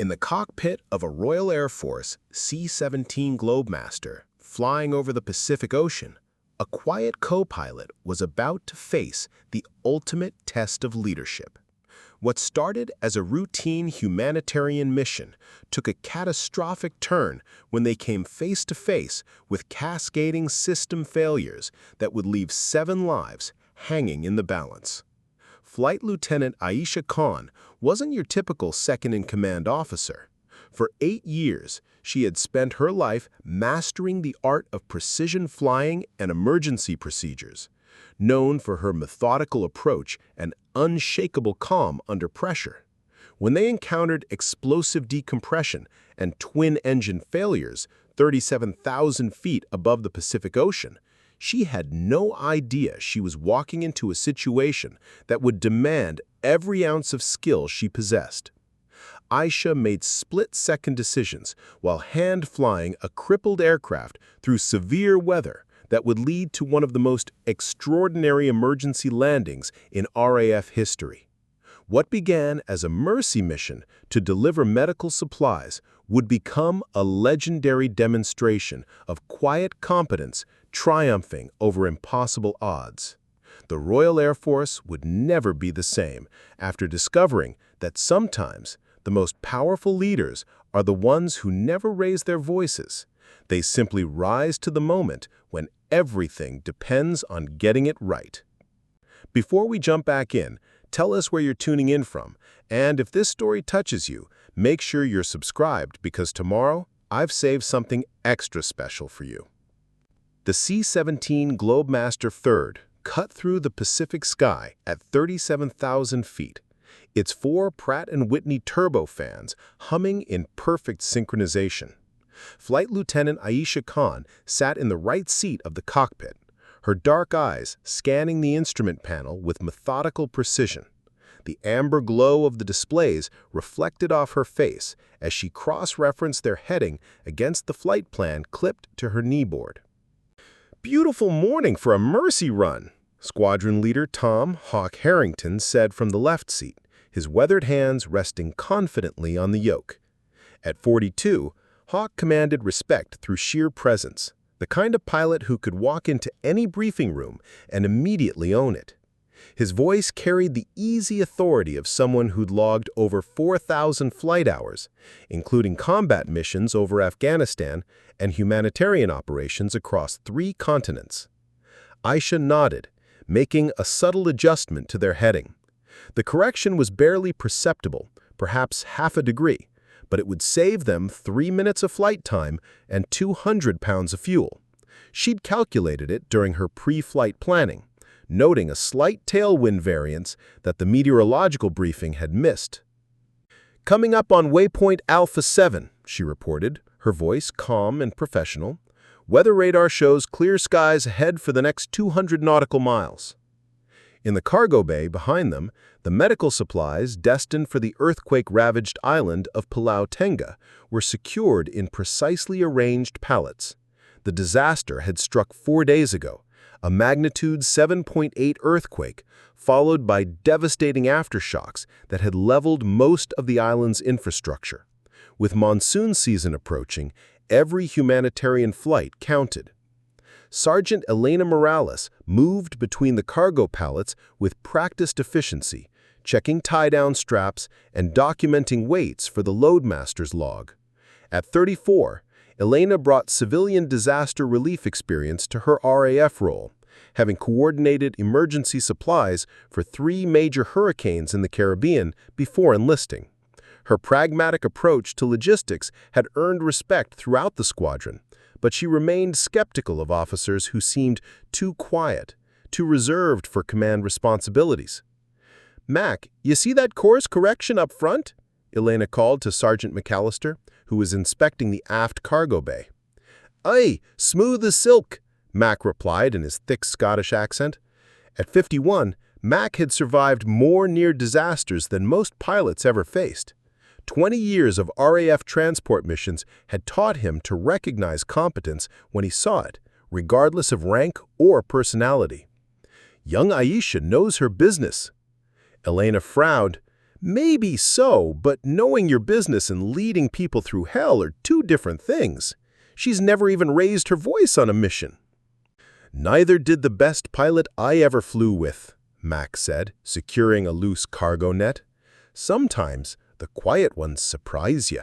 In the cockpit of a Royal Air Force C-17 Globemaster flying over the Pacific Ocean, a quiet co-pilot was about to face the ultimate test of leadership. What started as a routine humanitarian mission took a catastrophic turn when they came face to face with cascading system failures that would leave 7 lives hanging in the balance. Flight Lieutenant Aisha Khan wasn't your typical second-in-command officer. For 8 years, she had spent her life mastering the art of precision flying and emergency procedures. Known for her methodical approach and unshakable calm under pressure. When they encountered explosive decompression and twin-engine failures 37,000 feet above the Pacific Ocean, she had no idea she was walking into a situation that would demand every ounce of skill she possessed. Aisha made split-second decisions while hand-flying a crippled aircraft through severe weather that would lead to one of the most extraordinary emergency landings in RAF history. What began as a mercy mission to deliver medical supplies would become a legendary demonstration of quiet competence triumphing over impossible odds. The Royal Air Force would never be the same after discovering that sometimes the most powerful leaders are the ones who never raise their voices. They simply rise to the moment when everything depends on getting it right. Before we jump back in, tell us where you're tuning in from, and if this story touches you, make sure you're subscribed because tomorrow I've saved something extra special for you. The C-17 Globemaster III cut through the Pacific sky at 37,000 feet. Its 4 Pratt & Whitney turbofans humming in perfect synchronization. Flight Lieutenant Aisha Khan sat in the right seat of the cockpit, her dark eyes scanning the instrument panel with methodical precision. The amber glow of the displays reflected off her face as she cross-referenced their heading against the flight plan clipped to her kneeboard. "Beautiful morning for a mercy run," Squadron Leader Tom Hawk Harrington said from the left seat, his weathered hands resting confidently on the yoke. At 42, Hawk commanded respect through sheer presence, the kind of pilot who could walk into any briefing room and immediately own it. His voice carried the easy authority of someone who'd logged over 4,000 flight hours, including combat missions over Afghanistan and humanitarian operations across 3 continents. Aisha nodded, making a subtle adjustment to their heading. The correction was barely perceptible, perhaps half a degree, but it would save them 3 minutes of flight time and 200 pounds of fuel. She'd calculated it during her pre-flight planning, noting a slight tailwind variance that the meteorological briefing had missed. "Coming up on waypoint Alpha 7, she reported, her voice calm and professional. "Weather radar shows clear skies ahead for the next 200 nautical miles." In the cargo bay behind them, the medical supplies destined for the earthquake-ravaged island of Pulau Tenggah were secured in precisely arranged pallets. The disaster had struck 4 days ago, a magnitude 7.8 earthquake, followed by devastating aftershocks that had leveled most of the island's infrastructure. With monsoon season approaching, every humanitarian flight counted. Sergeant Elena Morales moved between the cargo pallets with practiced efficiency, checking tie-down straps and documenting weights for the loadmaster's log. At 34, Elena brought civilian disaster relief experience to her RAF role, having coordinated emergency supplies for 3 major hurricanes in the Caribbean before enlisting. Her pragmatic approach to logistics had earned respect throughout the squadron, but she remained skeptical of officers who seemed too quiet, too reserved for command responsibilities. "Mac, you see that course correction up front?" Elena called to Sergeant McAllister, who was inspecting the aft cargo bay. "Aye, smooth as silk," Mac replied in his thick Scottish accent. At 51, Mac had survived more near disasters than most pilots ever faced. 20 years of RAF transport missions had taught him to recognize competence when he saw it, regardless of rank or personality. "Young Aisha knows her business." Elena frowned. Maybe so, but knowing your business and leading people through hell are two different things. She's never even raised her voice on a mission. Neither did the best pilot I ever flew with, Mac said, securing a loose cargo net. Sometimes the quiet ones surprise you.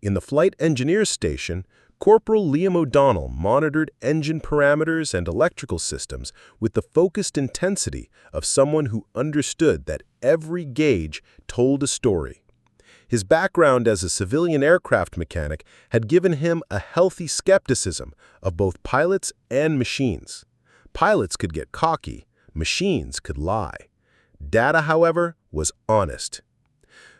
In the flight engineer's station, Corporal Liam O'Donnell monitored engine parameters and electrical systems with the focused intensity of someone who understood that every gauge told a story. His background as a civilian aircraft mechanic had given him a healthy skepticism of both pilots and machines. Pilots could get cocky, machines could lie. Data, however, was honest.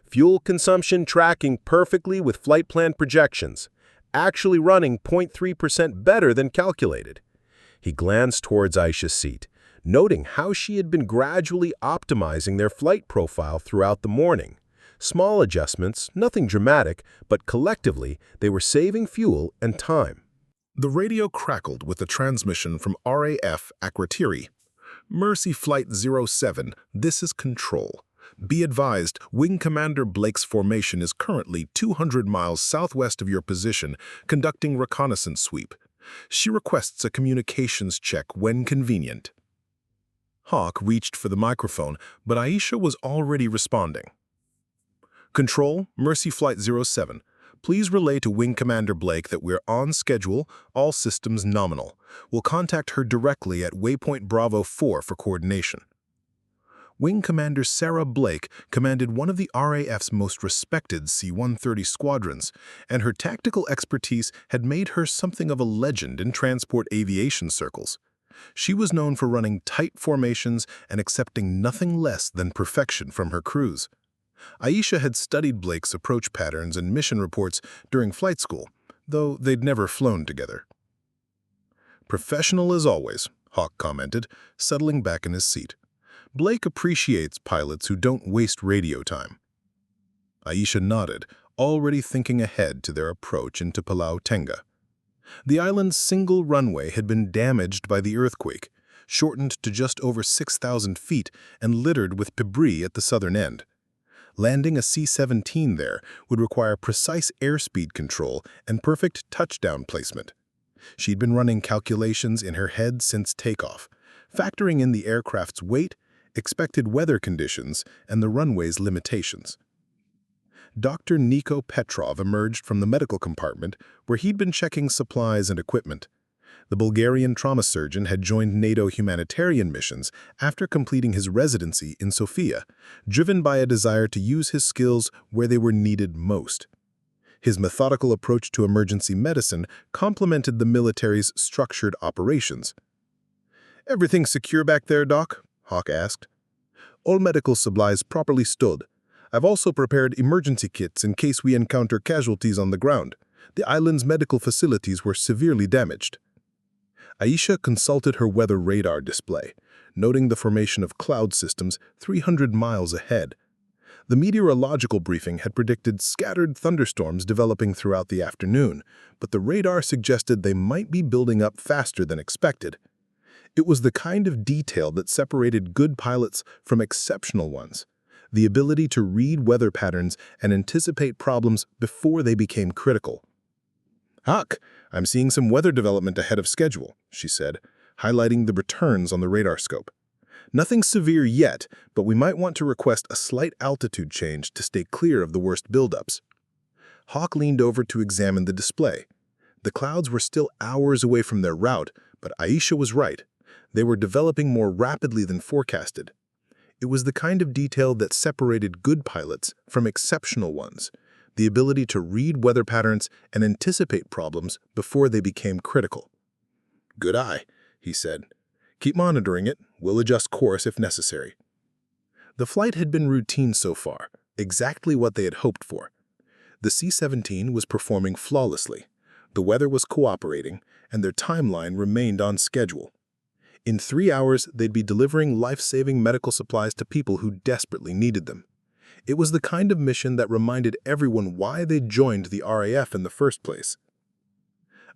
Fuel consumption tracking perfectly with flight plan projections, actually running 0.3% better than calculated. He glanced towards Aisha's seat, noting how she had been gradually optimizing their flight profile throughout the morning. Small adjustments, nothing dramatic, but collectively they were saving fuel and time. The radio crackled with the transmission from RAF Akrotiri. Mercy Flight 07, this is Control. Be advised, Wing Commander Blake's formation is currently 200 miles southwest of your position, conducting reconnaissance sweep. She requests a communications check when convenient. Hawk reached for the microphone, but Aisha was already responding. Control, Mercy Flight 07. Please relay to Wing Commander Blake that we're on schedule, all systems nominal. We'll contact her directly at Waypoint Bravo 4 for coordination. Wing Commander Sarah Blake commanded one of the RAF's most respected C-130 squadrons, and her tactical expertise had made her something of a legend in transport aviation circles. She was known for running tight formations and accepting nothing less than perfection from her crews. Aisha had studied Blake's approach patterns and mission reports during flight school, though they'd never flown together. "Professional as always," Hawk commented, settling back in his seat. "Blake appreciates pilots who don't waste radio time." Aisha nodded, already thinking ahead to their approach into Palau Tenga. The island's single runway had been damaged by the earthquake, shortened to just over 6,000 feet and littered with debris at the southern end. Landing a C-17 there would require precise airspeed control and perfect touchdown placement. She'd been running calculations in her head since takeoff, factoring in the aircraft's weight, expected weather conditions, and the runway's limitations. Dr. Niko Petrov emerged from the medical compartment where he'd been checking supplies and equipment. The Bulgarian trauma surgeon had joined NATO humanitarian missions after completing his residency in Sofia, driven by a desire to use his skills where they were needed most. His methodical approach to emergency medicine complemented the military's structured operations. "Everything secure back there, Doc?" Hawk asked. "All medical supplies properly stored. I've also prepared emergency kits in case we encounter casualties on the ground. The island's medical facilities were severely damaged." Aisha consulted her weather radar display, noting the formation of cloud systems 300 miles ahead. The meteorological briefing had predicted scattered thunderstorms developing throughout the afternoon, but the radar suggested they might be building up faster than expected. It was the kind of detail that separated good pilots from exceptional ones, the ability to read weather patterns and anticipate problems before they became critical. "Huck, I'm seeing some weather development ahead of schedule," she said, highlighting the returns on the radar scope. "Nothing severe yet, but we might want to request a slight altitude change to stay clear of the worst buildups." Hawk leaned over to examine the display. The clouds were still hours away from their route, but Aisha was right. They were developing more rapidly than forecasted. It was the kind of detail that separated good pilots from exceptional ones, the ability to read weather patterns and anticipate problems before they became critical. "Good eye," he said. "Keep monitoring it. We'll adjust course if necessary." The flight had been routine so far, exactly what they had hoped for. The C-17 was performing flawlessly, the weather was cooperating, and their timeline remained on schedule. In 3 hours, they'd be delivering life-saving medical supplies to people who desperately needed them. It was the kind of mission that reminded everyone why they'd joined the RAF in the first place.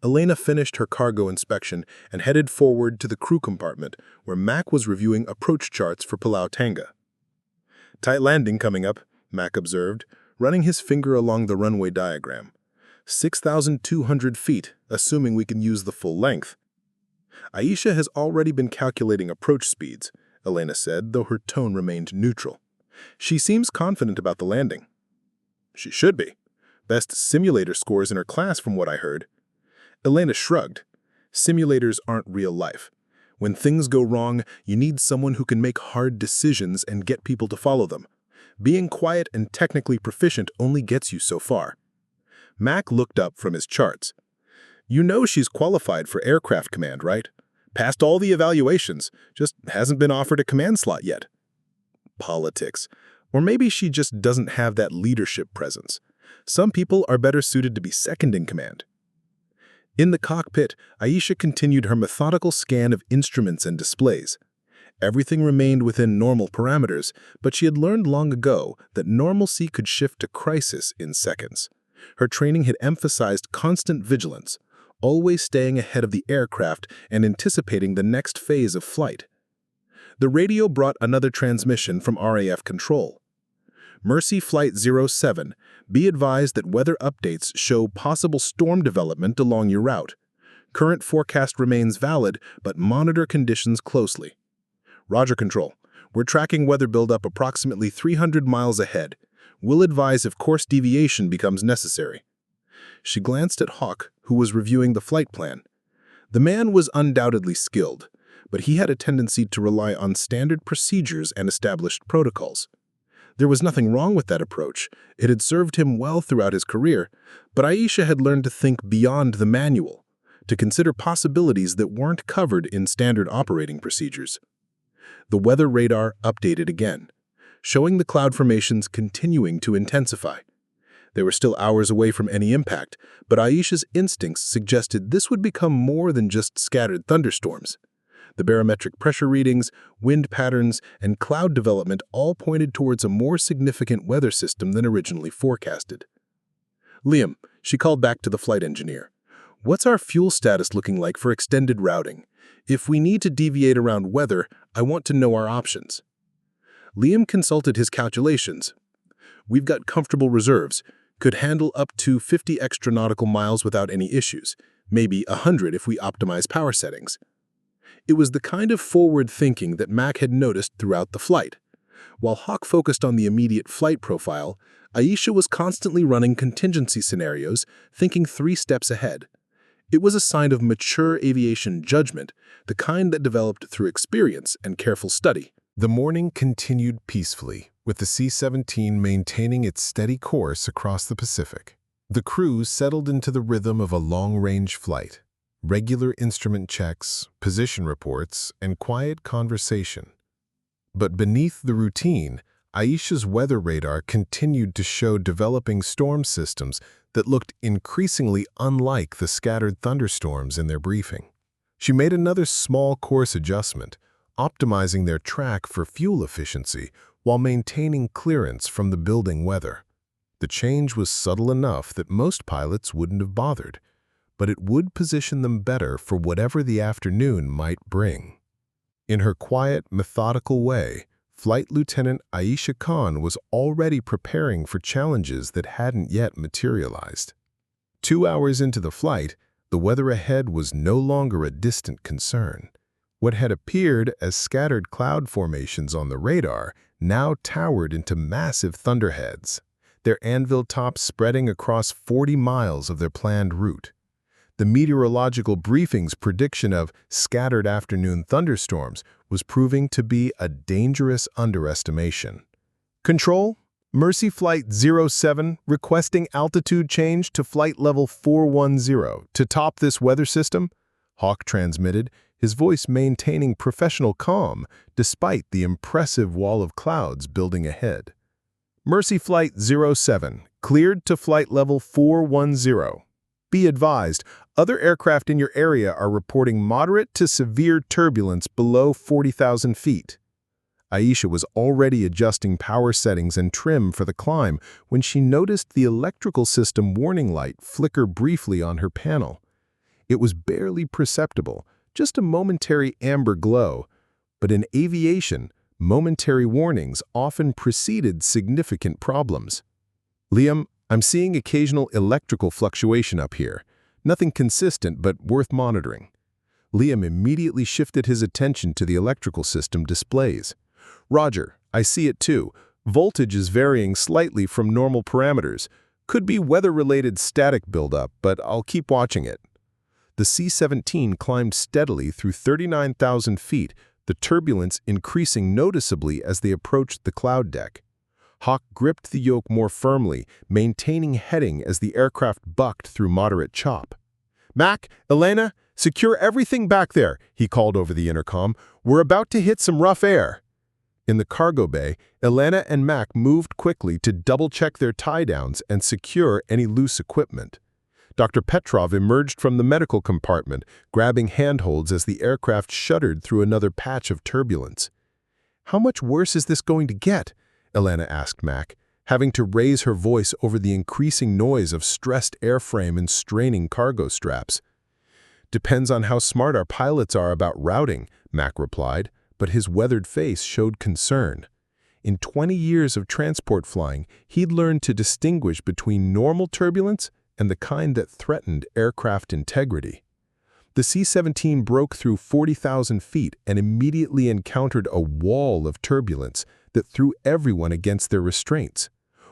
Elena finished her cargo inspection and headed forward to the crew compartment, where Mac was reviewing approach charts for Palau Tenga. Tight landing coming up, Mac observed, running his finger along the runway diagram. 6,200 feet, assuming we can use the full length. Aisha has already been calculating approach speeds, Elena said, though her tone remained neutral. She seems confident about the landing. She should be. Best simulator scores in her class from what I heard. Elena shrugged. Simulators aren't real life. When things go wrong, you need someone who can make hard decisions and get people to follow them. Being quiet and technically proficient only gets you so far. Mac looked up from his charts. You know she's qualified for aircraft command, right? Passed all the evaluations, just hasn't been offered a command slot yet. Politics. Or maybe she just doesn't have that leadership presence. Some people are better suited to be second in command. In the cockpit, Aisha continued her methodical scan of instruments and displays. Everything remained within normal parameters, but she had learned long ago that normalcy could shift to crisis in seconds. Her training had emphasized constant vigilance, always staying ahead of the aircraft and anticipating the next phase of flight. The radio brought another transmission from RAF control. Mercy Flight 07, be advised that weather updates show possible storm development along your route. Current forecast remains valid, but monitor conditions closely. Roger, Control. We're tracking weather buildup approximately 300 miles ahead. We'll advise if course deviation becomes necessary. She glanced at Hawk, who was reviewing the flight plan. The man was undoubtedly skilled, but he had a tendency to rely on standard procedures and established protocols. There was nothing wrong with that approach. It had served him well throughout his career, but Aisha had learned to think beyond the manual, to consider possibilities that weren't covered in standard operating procedures. The weather radar updated again, showing the cloud formations continuing to intensify. They were still hours away from any impact, but Aisha's instincts suggested this would become more than just scattered thunderstorms. The barometric pressure readings, wind patterns, and cloud development all pointed towards a more significant weather system than originally forecasted. Liam, she called back to the flight engineer. What's our fuel status looking like for extended routing? If we need to deviate around weather, I want to know our options. Liam consulted his calculations. We've got comfortable reserves, could handle up to 50 extra nautical miles without any issues, maybe 100 if we optimize power settings. It was the kind of forward thinking that Mac had noticed throughout the flight. While Hawk focused on the immediate flight profile, Aisha was constantly running contingency scenarios, thinking 3 steps ahead. It was a sign of mature aviation judgment, the kind that developed through experience and careful study. The morning continued peacefully, with the C-17 maintaining its steady course across the Pacific. The crew settled into the rhythm of a long-range flight. Regular instrument checks, position reports, and quiet conversation. But beneath the routine, Aisha's weather radar continued to show developing storm systems that looked increasingly unlike the scattered thunderstorms in their briefing. She made another small course adjustment, optimizing their track for fuel efficiency while maintaining clearance from the building weather. The change was subtle enough that most pilots wouldn't have bothered, but it would position them better for whatever the afternoon might bring. In her quiet, methodical way, Flight Lieutenant Aisha Khan was already preparing for challenges that hadn't yet materialized. 2 hours into the flight, the weather ahead was no longer a distant concern. What had appeared as scattered cloud formations on the radar now towered into massive thunderheads, their anvil tops spreading across 40 miles of their planned route. The meteorological briefing's prediction of scattered afternoon thunderstorms was proving to be a dangerous underestimation. Control, Mercy Flight 07 requesting altitude change to flight level 410 to top this weather system, Hawk transmitted, his voice maintaining professional calm despite the impressive wall of clouds building ahead. Mercy Flight 07, cleared to flight level 410. Be advised, other aircraft in your area are reporting moderate to severe turbulence below 40,000 feet. Aisha was already adjusting power settings and trim for the climb when she noticed the electrical system warning light flicker briefly on her panel. It was barely perceptible, just a momentary amber glow, but in aviation, momentary warnings often preceded significant problems. "Liam, I'm seeing occasional electrical fluctuation up here. Nothing consistent, but worth monitoring." Liam immediately shifted his attention to the electrical system displays. "Roger, I see it too. Voltage is varying slightly from normal parameters. Could be weather-related static buildup, but I'll keep watching it." The C-17 climbed steadily through 39,000 feet, the turbulence increasing noticeably as they approached the cloud deck. Hawk gripped the yoke more firmly, maintaining heading as the aircraft bucked through moderate chop. "Mac, Elena, secure everything back there," he called over the intercom. "We're about to hit some rough air." In the cargo bay, Elena and Mac moved quickly to double-check their tie-downs and secure any loose equipment. Dr. Petrov emerged from the medical compartment, grabbing handholds as the aircraft shuddered through another patch of turbulence. "How much worse is this going to get?" Elena asked Mac, having to raise her voice over the increasing noise of stressed airframe and straining cargo straps. "Depends on how smart our pilots are about routing," Mac replied, but his weathered face showed concern. In 20 years of transport flying, he'd learned to distinguish between normal turbulence and the kind that threatened aircraft integrity. The C-17 broke through 40,000 feet and immediately encountered a wall of turbulence that threw everyone against their restraints.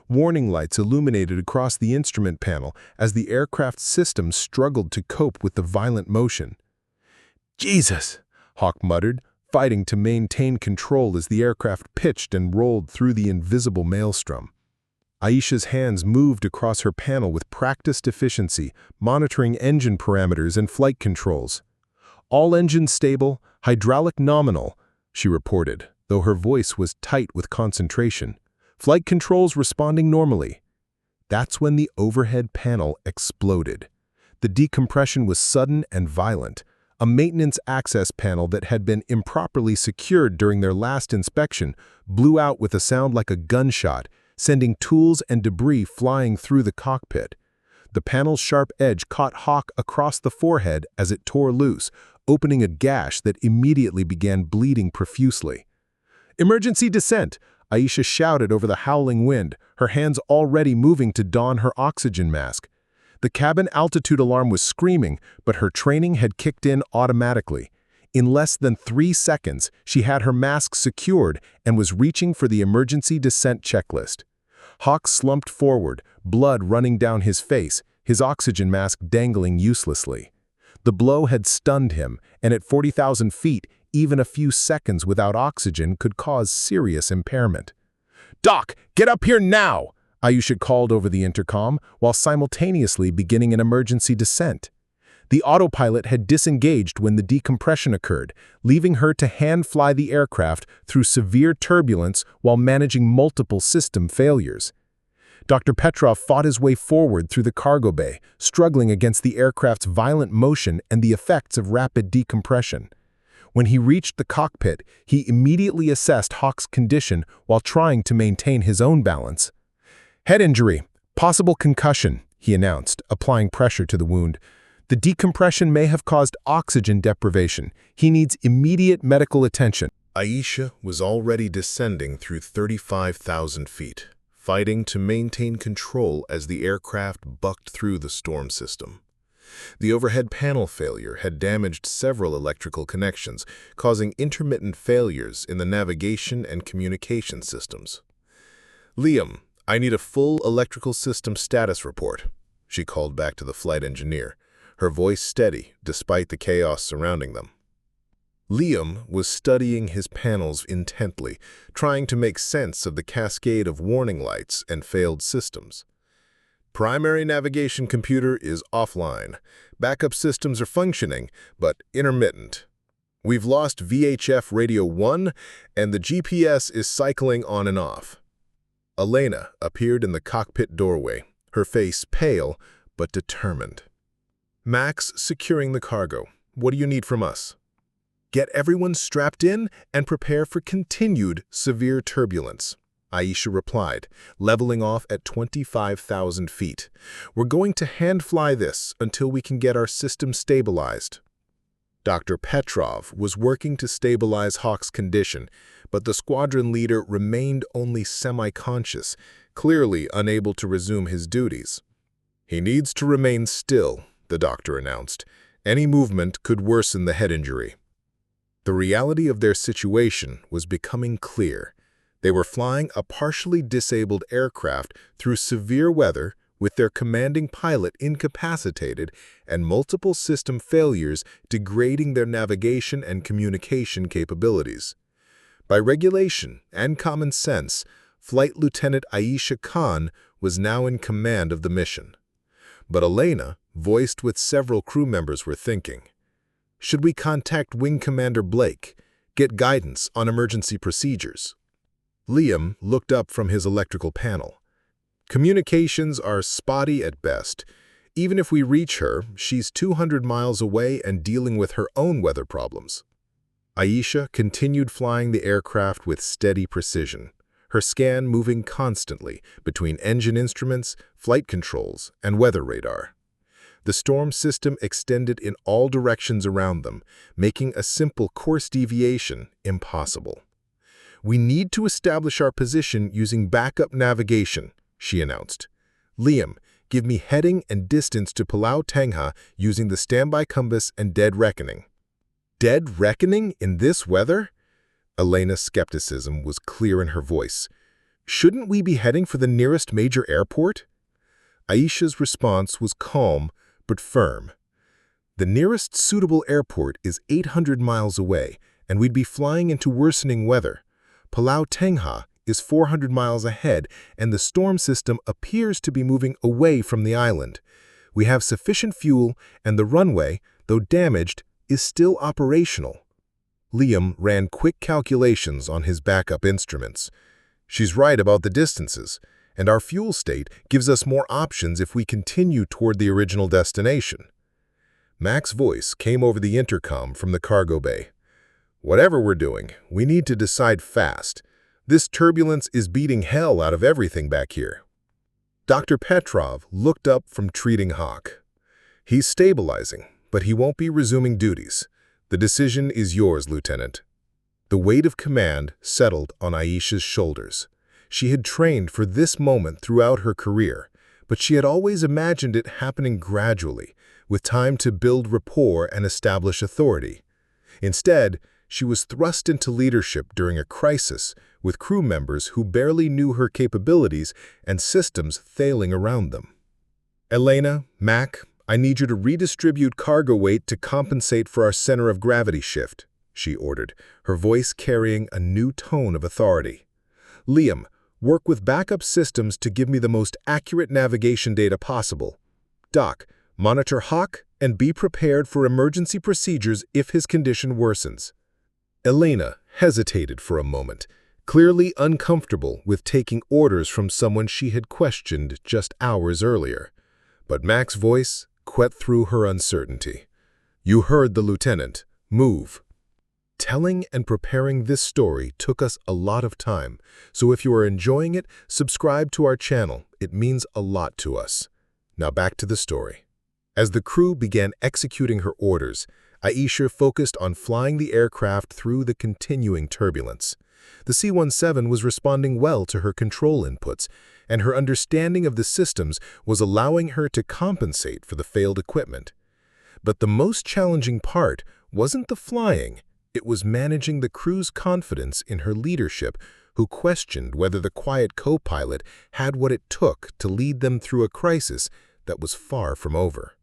Warning lights illuminated across the instrument panel as the aircraft's system struggled to cope with the violent motion. "Jesus!" Hawk muttered, fighting to maintain control as the aircraft pitched and rolled through the invisible maelstrom. Aisha's hands moved across her panel with practiced efficiency, monitoring engine parameters and flight controls. "All engines stable, hydraulic nominal," she reported, though her voice was tight with concentration. "Flight controls responding normally." That's when the overhead panel exploded. The decompression was sudden and violent. A maintenance access panel that had been improperly secured during their last inspection blew out with a sound like a gunshot, sending tools and debris flying through the cockpit. The panel's sharp edge caught Hawk across the forehead as it tore loose, opening a gash that immediately began bleeding profusely. "Emergency descent!" Aisha shouted over the howling wind, her hands already moving to don her oxygen mask. The cabin altitude alarm was screaming, but her training had kicked in automatically. In less than 3 seconds, she had her mask secured and was reaching for the emergency descent checklist. Hawk slumped forward, blood running down his face, his oxygen mask dangling uselessly. The blow had stunned him, and at 40,000 feet, even a few seconds without oxygen could cause serious impairment. "Doc, get up here now!" Aisha called over the intercom, while simultaneously beginning an emergency descent. The autopilot had disengaged when the decompression occurred, leaving her to hand-fly the aircraft through severe turbulence while managing multiple system failures. Dr. Petrov fought his way forward through the cargo bay, struggling against the aircraft's violent motion and the effects of rapid decompression. When he reached the cockpit, he immediately assessed Hawk's condition while trying to maintain his own balance. "Head injury, possible concussion," he announced, applying pressure to the wound. "The decompression may have caused oxygen deprivation. He needs immediate medical attention." Aisha was already descending through 35,000 feet, fighting to maintain control as the aircraft bucked through the storm system. The overhead panel failure had damaged several electrical connections, causing intermittent failures in the navigation and communication systems. "Liam, I need a full electrical system status report," she called back to the flight engineer, her voice steady despite the chaos surrounding them. Liam was studying his panels intently, trying to make sense of the cascade of warning lights and failed systems. "Primary navigation computer is offline. Backup systems are functioning, but intermittent. We've lost VHF radio 1, and the GPS is cycling on and off." Elena appeared in the cockpit doorway, her face pale but determined. "Max, securing the cargo. What do you need from us?" "Get everyone strapped in and prepare for continued severe turbulence," Aisha replied, leveling off at 25,000 feet. "We're going to hand-fly this until we can get our system stabilized." Dr. Petrov was working to stabilize Hawk's condition, but the squadron leader remained only semi-conscious, clearly unable to resume his duties. "He needs to remain still," the doctor announced. "Any movement could worsen the head injury." The reality of their situation was becoming clear. They were flying a partially disabled aircraft through severe weather with their commanding pilot incapacitated and multiple system failures degrading their navigation and communication capabilities. By regulation and common sense, Flight Lieutenant Aisha Khan was now in command of the mission. But Elena, voiced with several crew members, were thinking, should we contact Wing Commander Blake, get guidance on emergency procedures? Liam looked up from his electrical panel. Communications are spotty at best. Even if we reach her, she's 200 miles away and dealing with her own weather problems. Aisha continued flying the aircraft with steady precision, her scan moving constantly between engine instruments, flight controls, and weather radar. The storm system extended in all directions around them, making a simple course deviation impossible. "We need to establish our position using backup navigation," she announced. "Liam, give me heading and distance to Palau Tengha using the standby compass and dead reckoning." "Dead reckoning in this weather?" Elena's skepticism was clear in her voice. "Shouldn't we be heading for the nearest major airport?" Aisha's response was calm but firm. "The nearest suitable airport is 800 miles away, and we'd be flying into worsening weather. Palau Tengha is 400 miles ahead, and the storm system appears to be moving away from the island. We have sufficient fuel, and the runway, though damaged, is still operational." Liam ran quick calculations on his backup instruments. "She's right about the distances, and our fuel state gives us more options if we continue toward the original destination." Mac's voice came over the intercom from the cargo bay. "Whatever we're doing, we need to decide fast. This turbulence is beating hell out of everything back here." Dr. Petrov looked up from treating Hawk. "He's stabilizing, but he won't be resuming duties. The decision is yours, Lieutenant." The weight of command settled on Aisha's shoulders. She had trained for this moment throughout her career, but she had always imagined it happening gradually, with time to build rapport and establish authority. Instead, she was thrust into leadership during a crisis, with crew members who barely knew her capabilities and systems failing around them. "Elena, Mac, I need you to redistribute cargo weight to compensate for our center of gravity shift," she ordered, her voice carrying a new tone of authority. "Liam, work with backup systems to give me the most accurate navigation data possible. Doc, monitor Hawk and be prepared for emergency procedures if his condition worsens." Elena hesitated for a moment, clearly uncomfortable with taking orders from someone she had questioned just hours earlier. But Mac's voice cut through her uncertainty. "You heard the lieutenant. Move." Telling and preparing this story took us a lot of time, so if you are enjoying it, subscribe to our channel. It means a lot to us. Now back to the story. As the crew began executing her orders, Aisha focused on flying the aircraft through the continuing turbulence. The C-17 was responding well to her control inputs, and her understanding of the systems was allowing her to compensate for the failed equipment. But the most challenging part wasn't the flying. It was managing the crew's confidence in her leadership, who questioned whether the quiet co-pilot had what it took to lead them through a crisis that was far from over.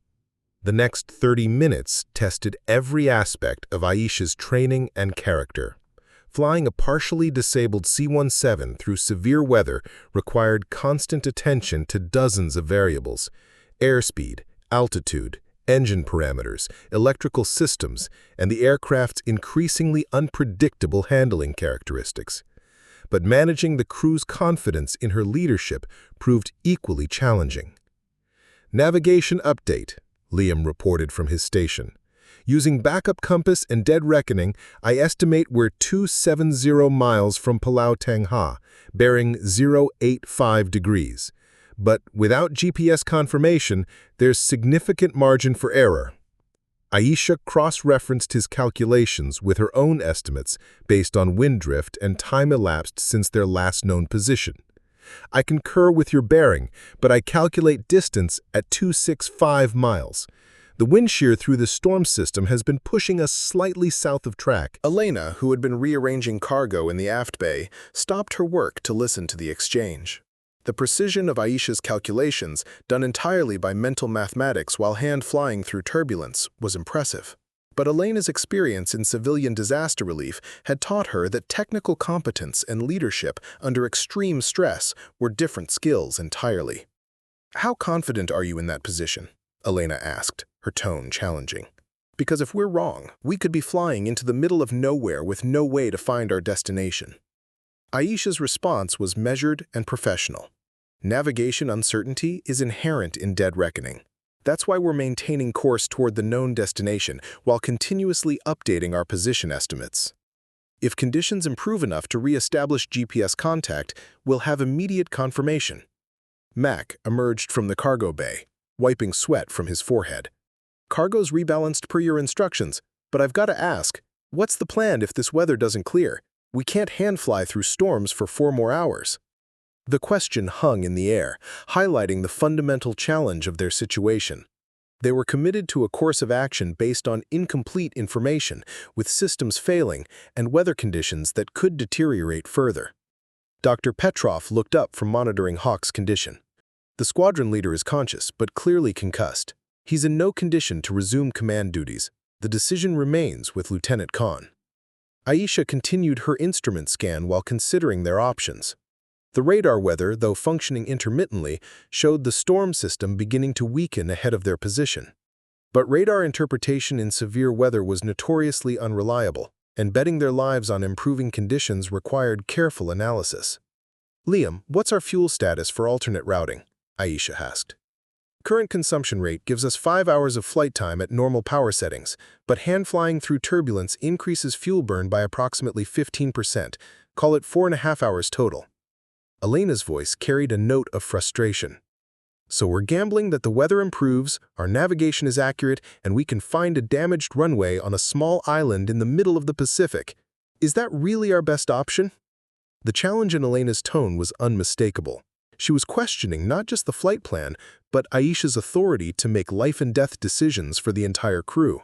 The next 30 minutes tested every aspect of Aisha's training and character. Flying a partially disabled C-17 through severe weather required constant attention to dozens of variables: airspeed, altitude, engine parameters, electrical systems, and the aircraft's increasingly unpredictable handling characteristics. But managing the crew's confidence in her leadership proved equally challenging. "Navigation update," Liam reported from his station. "Using backup compass and dead reckoning, I estimate we're 270 miles from Palau Tengha, bearing 085 degrees. But without GPS confirmation, there's significant margin for error." Aisha cross-referenced his calculations with her own estimates based on wind drift and time elapsed since their last known position. I concur with your bearing, but I calculate distance at 265 miles. The wind shear through the storm system has been pushing us slightly south of track. Elena, who had been rearranging cargo in the aft bay, stopped her work to listen to the exchange. The precision of Aisha's calculations, done entirely by mental mathematics while hand-flying through turbulence, was impressive. But Elena's experience in civilian disaster relief had taught her that technical competence and leadership under extreme stress were different skills entirely. "How confident are you in that position?" Elena asked, her tone challenging. "Because if we're wrong, we could be flying into the middle of nowhere with no way to find our destination." Aisha's response was measured and professional. "Navigation uncertainty is inherent in dead reckoning. That's why we're maintaining course toward the known destination while continuously updating our position estimates. If conditions improve enough to re-establish GPS contact, we'll have immediate confirmation." Mac emerged from the cargo bay, wiping sweat from his forehead. "Cargo's rebalanced per your instructions, but I've got to ask, what's the plan if this weather doesn't clear? We can't hand-fly through storms for 4 more hours." The question hung in the air, highlighting the fundamental challenge of their situation. They were committed to a course of action based on incomplete information, with systems failing and weather conditions that could deteriorate further. Dr. Petrov looked up from monitoring Hawk's condition. "The squadron leader is conscious, but clearly concussed. He's in no condition to resume command duties. The decision remains with Lieutenant Khan." Aisha continued her instrument scan while considering their options. The radar weather, though functioning intermittently, showed the storm system beginning to weaken ahead of their position. But radar interpretation in severe weather was notoriously unreliable, and betting their lives on improving conditions required careful analysis. "Liam, what's our fuel status for alternate routing?" Aisha asked. "Current consumption rate gives us 5 hours of flight time at normal power settings, but hand-flying through turbulence increases fuel burn by approximately 15%. Call it 4.5 hours total." Elena's voice carried a note of frustration. "So we're gambling that the weather improves, our navigation is accurate, and we can find a damaged runway on a small island in the middle of the Pacific. Is that really our best option?" The challenge in Elena's tone was unmistakable. She was questioning not just the flight plan, but Aisha's authority to make life-and-death decisions for the entire crew.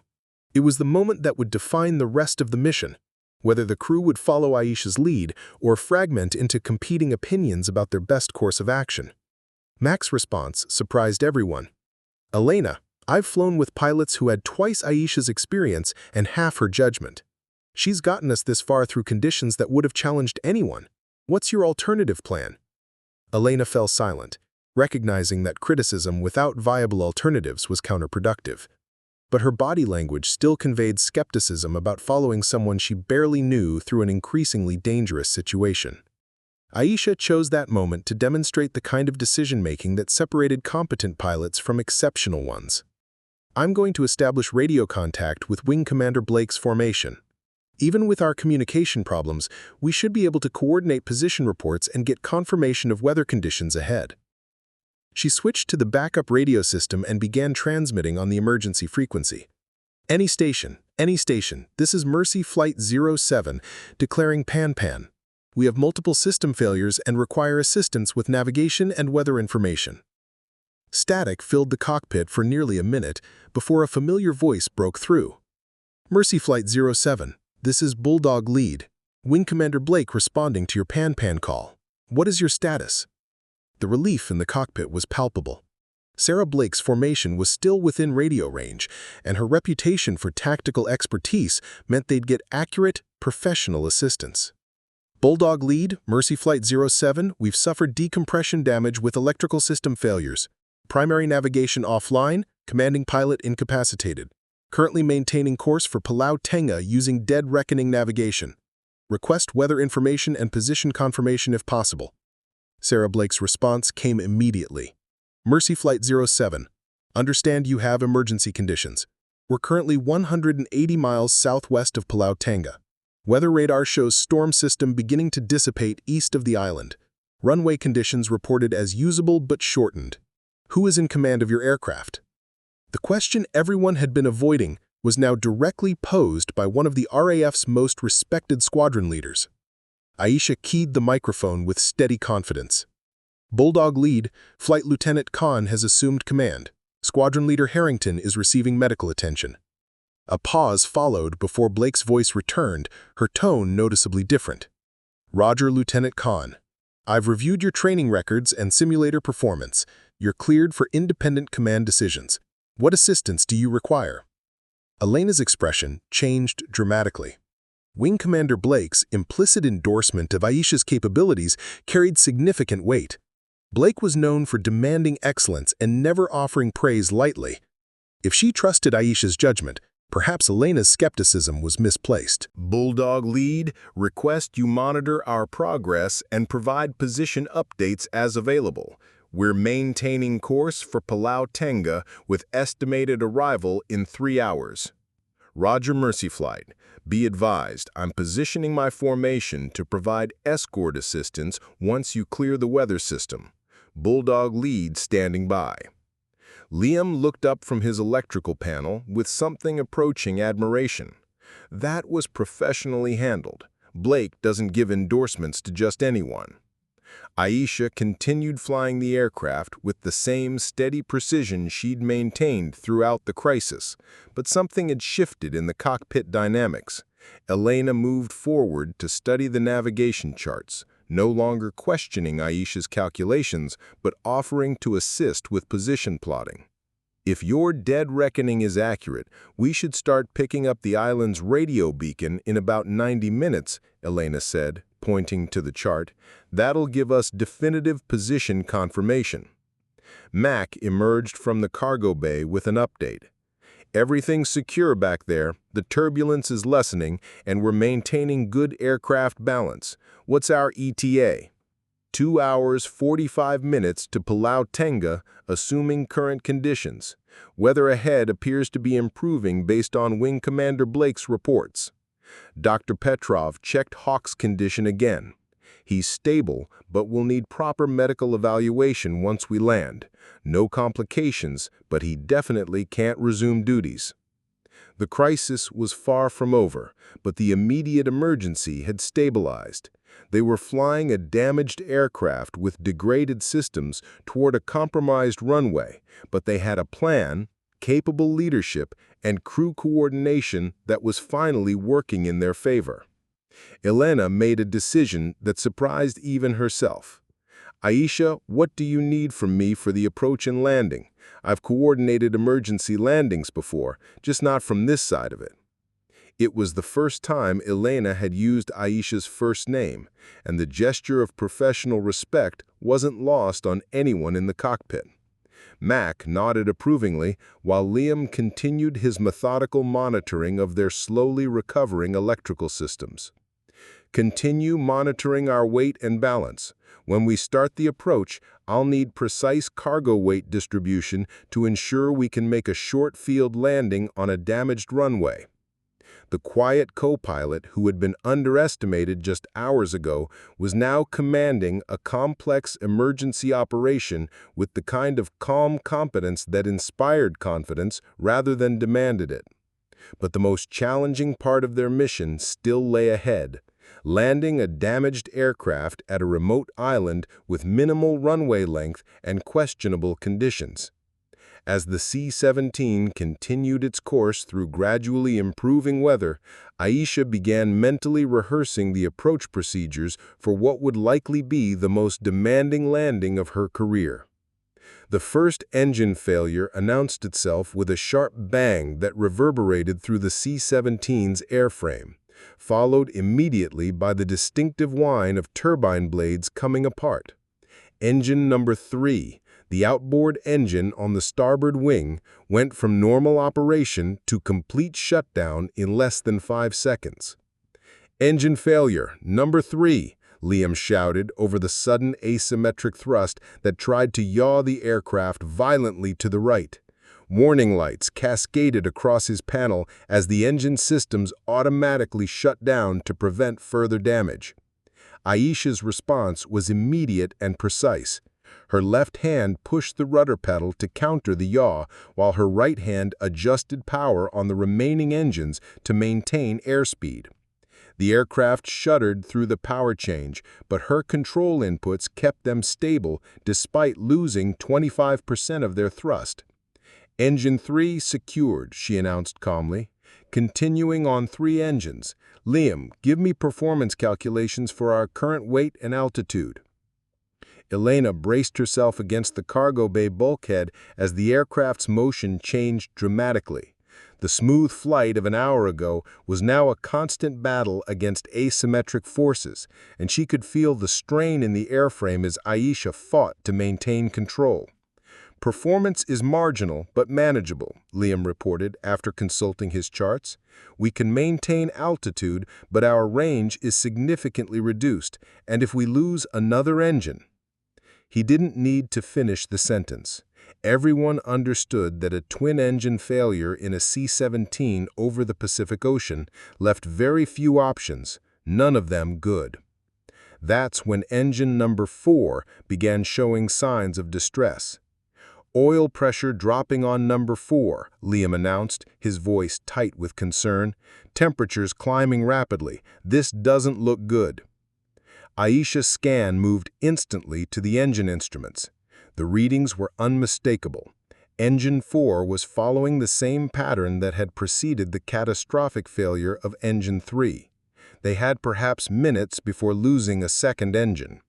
It was the moment that would define the rest of the mission, whether the crew would follow Aisha's lead or fragment into competing opinions about their best course of action. Mac's response surprised everyone. "Elena, I've flown with pilots who had twice Aisha's experience and half her judgment. She's gotten us this far through conditions that would have challenged anyone. What's your alternative plan?" Elena fell silent, recognizing that criticism without viable alternatives was counterproductive. But her body language still conveyed skepticism about following someone she barely knew through an increasingly dangerous situation. Aisha chose that moment to demonstrate the kind of decision-making that separated competent pilots from exceptional ones. "I'm going to establish radio contact with Wing Commander Blake's formation. Even with our communication problems, we should be able to coordinate position reports and get confirmation of weather conditions ahead." She switched to the backup radio system and began transmitting on the emergency frequency. Any station, this is Mercy Flight 07, declaring Pan-Pan. We have multiple system failures and require assistance with navigation and weather information." Static filled the cockpit for nearly a minute before a familiar voice broke through. "Mercy Flight 07, this is Bulldog Lead. Wing Commander Blake responding to your Pan-Pan call. What is your status?" The relief in the cockpit was palpable. Sarah Blake's formation was still within radio range, and her reputation for tactical expertise meant they'd get accurate, professional assistance. "Bulldog Lead, Mercy Flight 07, we've suffered decompression damage with electrical system failures. Primary navigation offline, commanding pilot incapacitated. Currently maintaining course for Palau Tenga using dead reckoning navigation. Request weather information and position confirmation if possible." Sarah Blake's response came immediately. "Mercy Flight 07, understand you have emergency conditions. We're currently 180 miles southwest of Palau Tenga. Weather radar shows storm system beginning to dissipate east of the island. Runway conditions reported as usable but shortened. Who is in command of your aircraft?" The question everyone had been avoiding was now directly posed by one of the RAF's most respected squadron leaders. Aisha keyed the microphone with steady confidence. "Bulldog Lead, Flight Lieutenant Khan has assumed command. Squadron Leader Harrington is receiving medical attention." A pause followed before Blake's voice returned, her tone noticeably different. "Roger, Lieutenant Khan. I've reviewed your training records and simulator performance. You're cleared for independent command decisions. What assistance do you require?" Elena's expression changed dramatically. Wing Commander Blake's implicit endorsement of Aisha's capabilities carried significant weight. Blake was known for demanding excellence and never offering praise lightly. If she trusted Aisha's judgment, perhaps Elena's skepticism was misplaced. Bulldog Lead, request you monitor our progress and provide position updates as available. We're maintaining course for Palau Tenga with estimated arrival in 3 hours. Roger, Mercy Flight. Be advised, I'm positioning my formation to provide escort assistance once you clear the weather system. Bulldog Lead standing by. Liam looked up from his electrical panel with something approaching admiration. That was professionally handled. Blake doesn't give endorsements to just anyone. Aisha continued flying the aircraft with the same steady precision she'd maintained throughout the crisis, but something had shifted in the cockpit dynamics. Elena moved forward to study the navigation charts, no longer questioning Aisha's calculations, but offering to assist with position plotting. "If your dead reckoning is accurate, we should start picking up the island's radio beacon in about 90 minutes, Elena said, pointing to the chart. "That'll give us definitive position confirmation." Mac emerged from the cargo bay with an update. "Everything's secure back there, the turbulence is lessening, and we're maintaining good aircraft balance. What's our ETA?" 2 hours, 45 minutes to Palau Tenga, assuming current conditions. Weather ahead appears to be improving based on Wing Commander Blake's reports. Dr. Petrov checked Hawk's condition again. "He's stable, but will need proper medical evaluation once we land. No complications, but he definitely can't resume duties." The crisis was far from over, but the immediate emergency had stabilized. They were flying a damaged aircraft with degraded systems toward a compromised runway, but they had a plan, capable leadership, and crew coordination that was finally working in their favor. Elena made a decision that surprised even herself. "Aisha, what do you need from me for the approach and landing? I've coordinated emergency landings before, just not from this side of it." It was the first time Elena had used Aisha's first name, and the gesture of professional respect wasn't lost on anyone in the cockpit. Mac nodded approvingly, while Liam continued his methodical monitoring of their slowly recovering electrical systems. "Continue monitoring our weight and balance. When we start the approach, I'll need precise cargo weight distribution to ensure we can make a short field landing on a damaged runway." The quiet co-pilot, who had been underestimated just hours ago, was now commanding a complex emergency operation with the kind of calm competence that inspired confidence rather than demanded it. But the most challenging part of their mission still lay ahead: landing a damaged aircraft at a remote island with minimal runway length and questionable conditions. As the C-17 continued its course through gradually improving weather, Aisha began mentally rehearsing the approach procedures for what would likely be the most demanding landing of her career. The first engine failure announced itself with a sharp bang that reverberated through the C-17's airframe, followed immediately by the distinctive whine of turbine blades coming apart. Engine number 3, the outboard engine on the starboard wing, went from normal operation to complete shutdown in less than 5 seconds. "Engine failure, number 3, Liam shouted over the sudden asymmetric thrust that tried to yaw the aircraft violently to the right. Warning lights cascaded across his panel as the engine systems automatically shut down to prevent further damage. Aisha's response was immediate and precise. Her left hand pushed the rudder pedal to counter the yaw, while her right hand adjusted power on the remaining engines to maintain airspeed. The aircraft shuddered through the power change, but her control inputs kept them stable despite losing 25% of their thrust. "Engine 3 secured," she announced calmly. "Continuing on 3 engines. Liam, give me performance calculations for our current weight and altitude." Elena braced herself against the cargo bay bulkhead as the aircraft's motion changed dramatically. The smooth flight of an hour ago was now a constant battle against asymmetric forces, and she could feel the strain in the airframe as Aisha fought to maintain control. "Performance is marginal but manageable," Liam reported after consulting his charts. "We can maintain altitude, but our range is significantly reduced, and if we lose another engine—" He didn't need to finish the sentence. Everyone understood that a twin-engine failure in a C-17 over the Pacific Ocean left very few options, none of them good. That's when engine number 4 began showing signs of distress. "Oil pressure dropping on number 4, Liam announced, his voice tight with concern. "Temperatures climbing rapidly. This doesn't look good." Aisha's scan moved instantly to the engine instruments. The readings were unmistakable. Engine 4 was following the same pattern that had preceded the catastrophic failure of Engine 3. They had perhaps minutes before losing a second engine.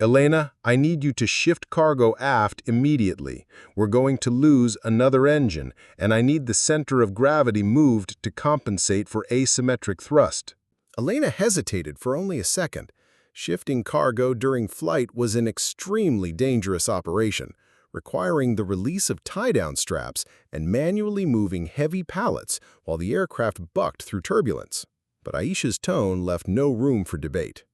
"Elena, I need you to shift cargo aft immediately. We're going to lose another engine, and I need the center of gravity moved to compensate for asymmetric thrust." Elena hesitated for only a second. Shifting cargo during flight was an extremely dangerous operation, requiring the release of tie-down straps and manually moving heavy pallets while the aircraft bucked through turbulence. But Aisha's tone left no room for debate.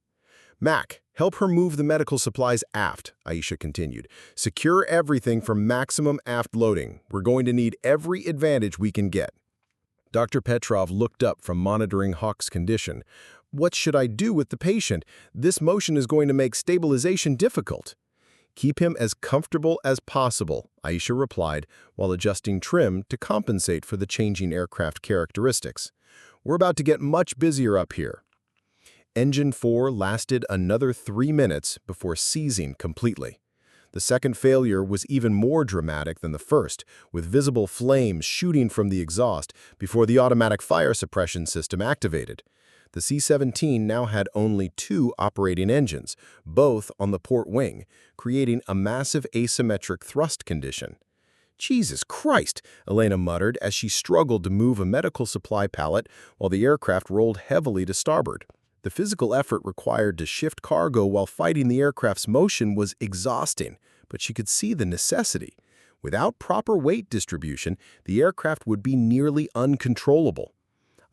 "Mac, help her move the medical supplies aft," Aisha continued. "Secure everything for maximum aft loading. We're going to need every advantage we can get." Dr. Petrov looked up from monitoring Hawk's condition. "What should I do with the patient? This motion is going to make stabilization difficult." "Keep him as comfortable as possible," Aisha replied, while adjusting trim to compensate for the changing aircraft characteristics. "We're about to get much busier up here." Engine 4 lasted another 3 minutes before seizing completely. The second failure was even more dramatic than the first, with visible flames shooting from the exhaust before the automatic fire suppression system activated. The C-17 now had only 2 operating engines, both on the port wing, creating a massive asymmetric thrust condition. "Jesus Christ," Elena muttered as she struggled to move a medical supply pallet while the aircraft rolled heavily to starboard. The physical effort required to shift cargo while fighting the aircraft's motion was exhausting, but she could see the necessity. Without proper weight distribution, the aircraft would be nearly uncontrollable.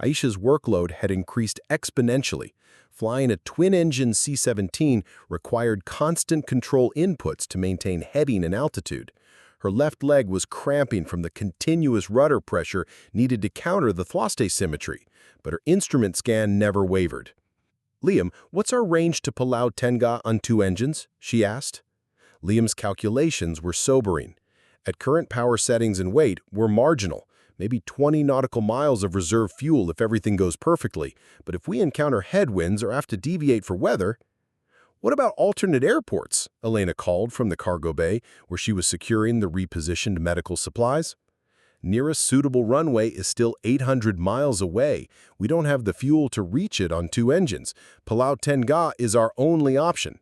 Aisha's workload had increased exponentially. Flying a twin-engine C-17 required constant control inputs to maintain heading and altitude. Her left leg was cramping from the continuous rudder pressure needed to counter the thrust asymmetry, but her instrument scan never wavered. "Liam, what's our range to Palau Tengah on 2 engines?" she asked. Liam's calculations were sobering. At current power settings and weight, we're marginal, maybe 20 nautical miles of reserve fuel if everything goes perfectly, but if we encounter headwinds or have to deviate for weather— "What about alternate airports?" Elena called from the cargo bay, where she was securing the repositioned medical supplies. "Nearest suitable runway is still 800 miles away. We don't have the fuel to reach it on 2 engines. Palau Tengah is our only option."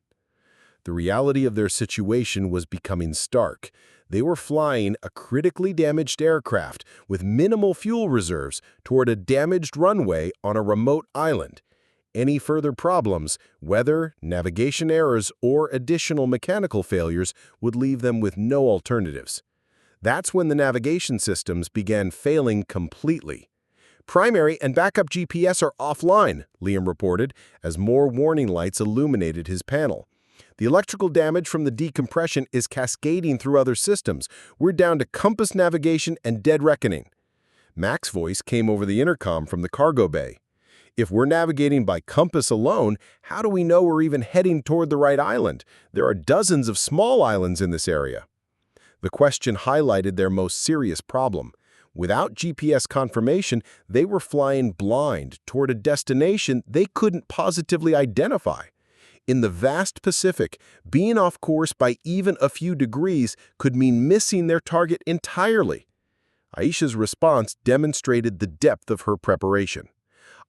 The reality of their situation was becoming stark. They were flying a critically damaged aircraft with minimal fuel reserves toward a damaged runway on a remote island. Any further problems, weather, navigation errors, or additional mechanical failures would leave them with no alternatives. That's when the navigation systems began failing completely. "Primary and backup GPS are offline," Liam reported, as more warning lights illuminated his panel. "The electrical damage from the decompression is cascading through other systems. We're down to compass navigation and dead reckoning." Mac's voice came over the intercom from the cargo bay. If we're navigating by compass alone, how do we know we're even heading toward the right island? There are dozens of small islands in this area. The question highlighted their most serious problem. Without GPS confirmation, they were flying blind toward a destination they couldn't positively identify. In the vast Pacific, being off course by even a few degrees could mean missing their target entirely. Aisha's response demonstrated the depth of her preparation.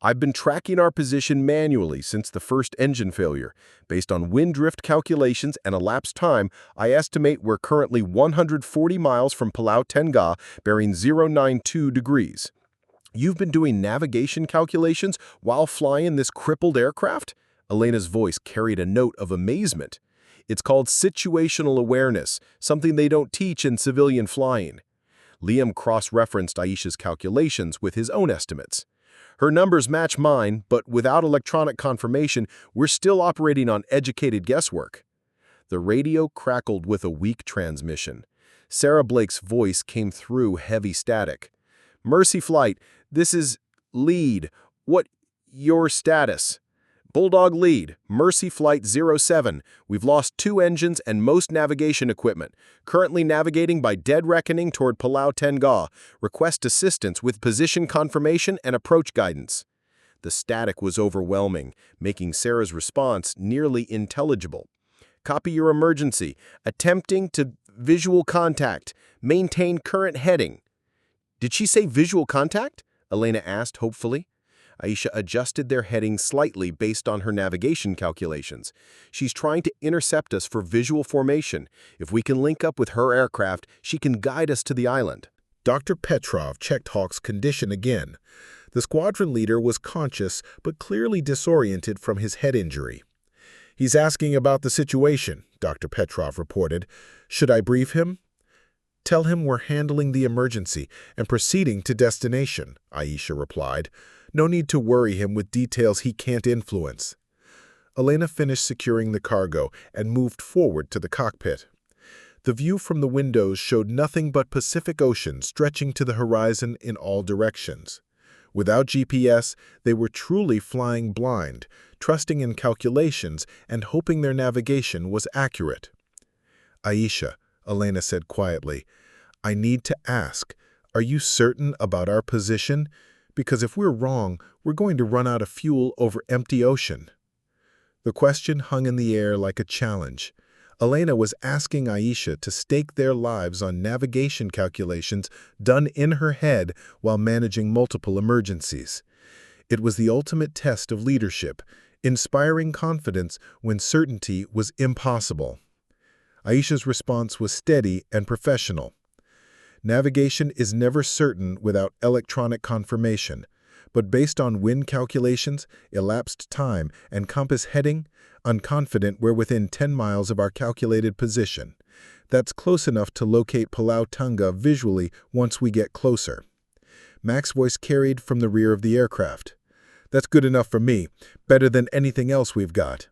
I've been tracking our position manually since the first engine failure. Based on wind drift calculations and elapsed time, I estimate we're currently 140 miles from Palau Tengah, bearing 092 degrees. You've been doing navigation calculations while flying this crippled aircraft? Elena's voice carried a note of amazement. It's called situational awareness, something they don't teach in civilian flying. Liam cross-referenced Aisha's calculations with his own estimates. Her numbers match mine, but without electronic confirmation, we're still operating on educated guesswork. The radio crackled with a weak transmission. Sarah Blake's voice came through heavy static. Mercy Flight, this is lead. What your status? Bulldog lead, Mercy Flight 07. We've lost 2 engines and most navigation equipment. Currently navigating by dead reckoning toward Palau Tengah. Request assistance with position confirmation and approach guidance. The static was overwhelming, making Sarah's response nearly intelligible. Copy your emergency. Attempting to visual contact. Maintain current heading. Did she say visual contact? Elena asked hopefully. Aisha adjusted their heading slightly based on her navigation calculations. She's trying to intercept us for visual formation. If we can link up with her aircraft, she can guide us to the island. Dr. Petrov checked Hawk's condition again. The squadron leader was conscious but clearly disoriented from his head injury. He's asking about the situation, Dr. Petrov reported. Should I brief him? Tell him we're handling the emergency and proceeding to destination, Aisha replied. No need to worry him with details he can't influence. Elena finished securing the cargo and moved forward to the cockpit. The view from the windows showed nothing but Pacific Ocean stretching to the horizon in all directions. Without GPS, they were truly flying blind, trusting in calculations and hoping their navigation was accurate. Aisha, Elena said quietly, I need to ask, are you certain about our position? Because if we're wrong, we're going to run out of fuel over empty ocean. The question hung in the air like a challenge. Elena was asking Aisha to stake their lives on navigation calculations done in her head while managing multiple emergencies. It was the ultimate test of leadership, inspiring confidence when certainty was impossible. Aisha's response was steady and professional. Navigation is never certain without electronic confirmation, but based on wind calculations, elapsed time, and compass heading, I'm confident we're within 10 miles of our calculated position. That's close enough to locate Palau Tengah visually once we get closer. Mac's voice carried from the rear of the aircraft. That's good enough for me, better than anything else we've got.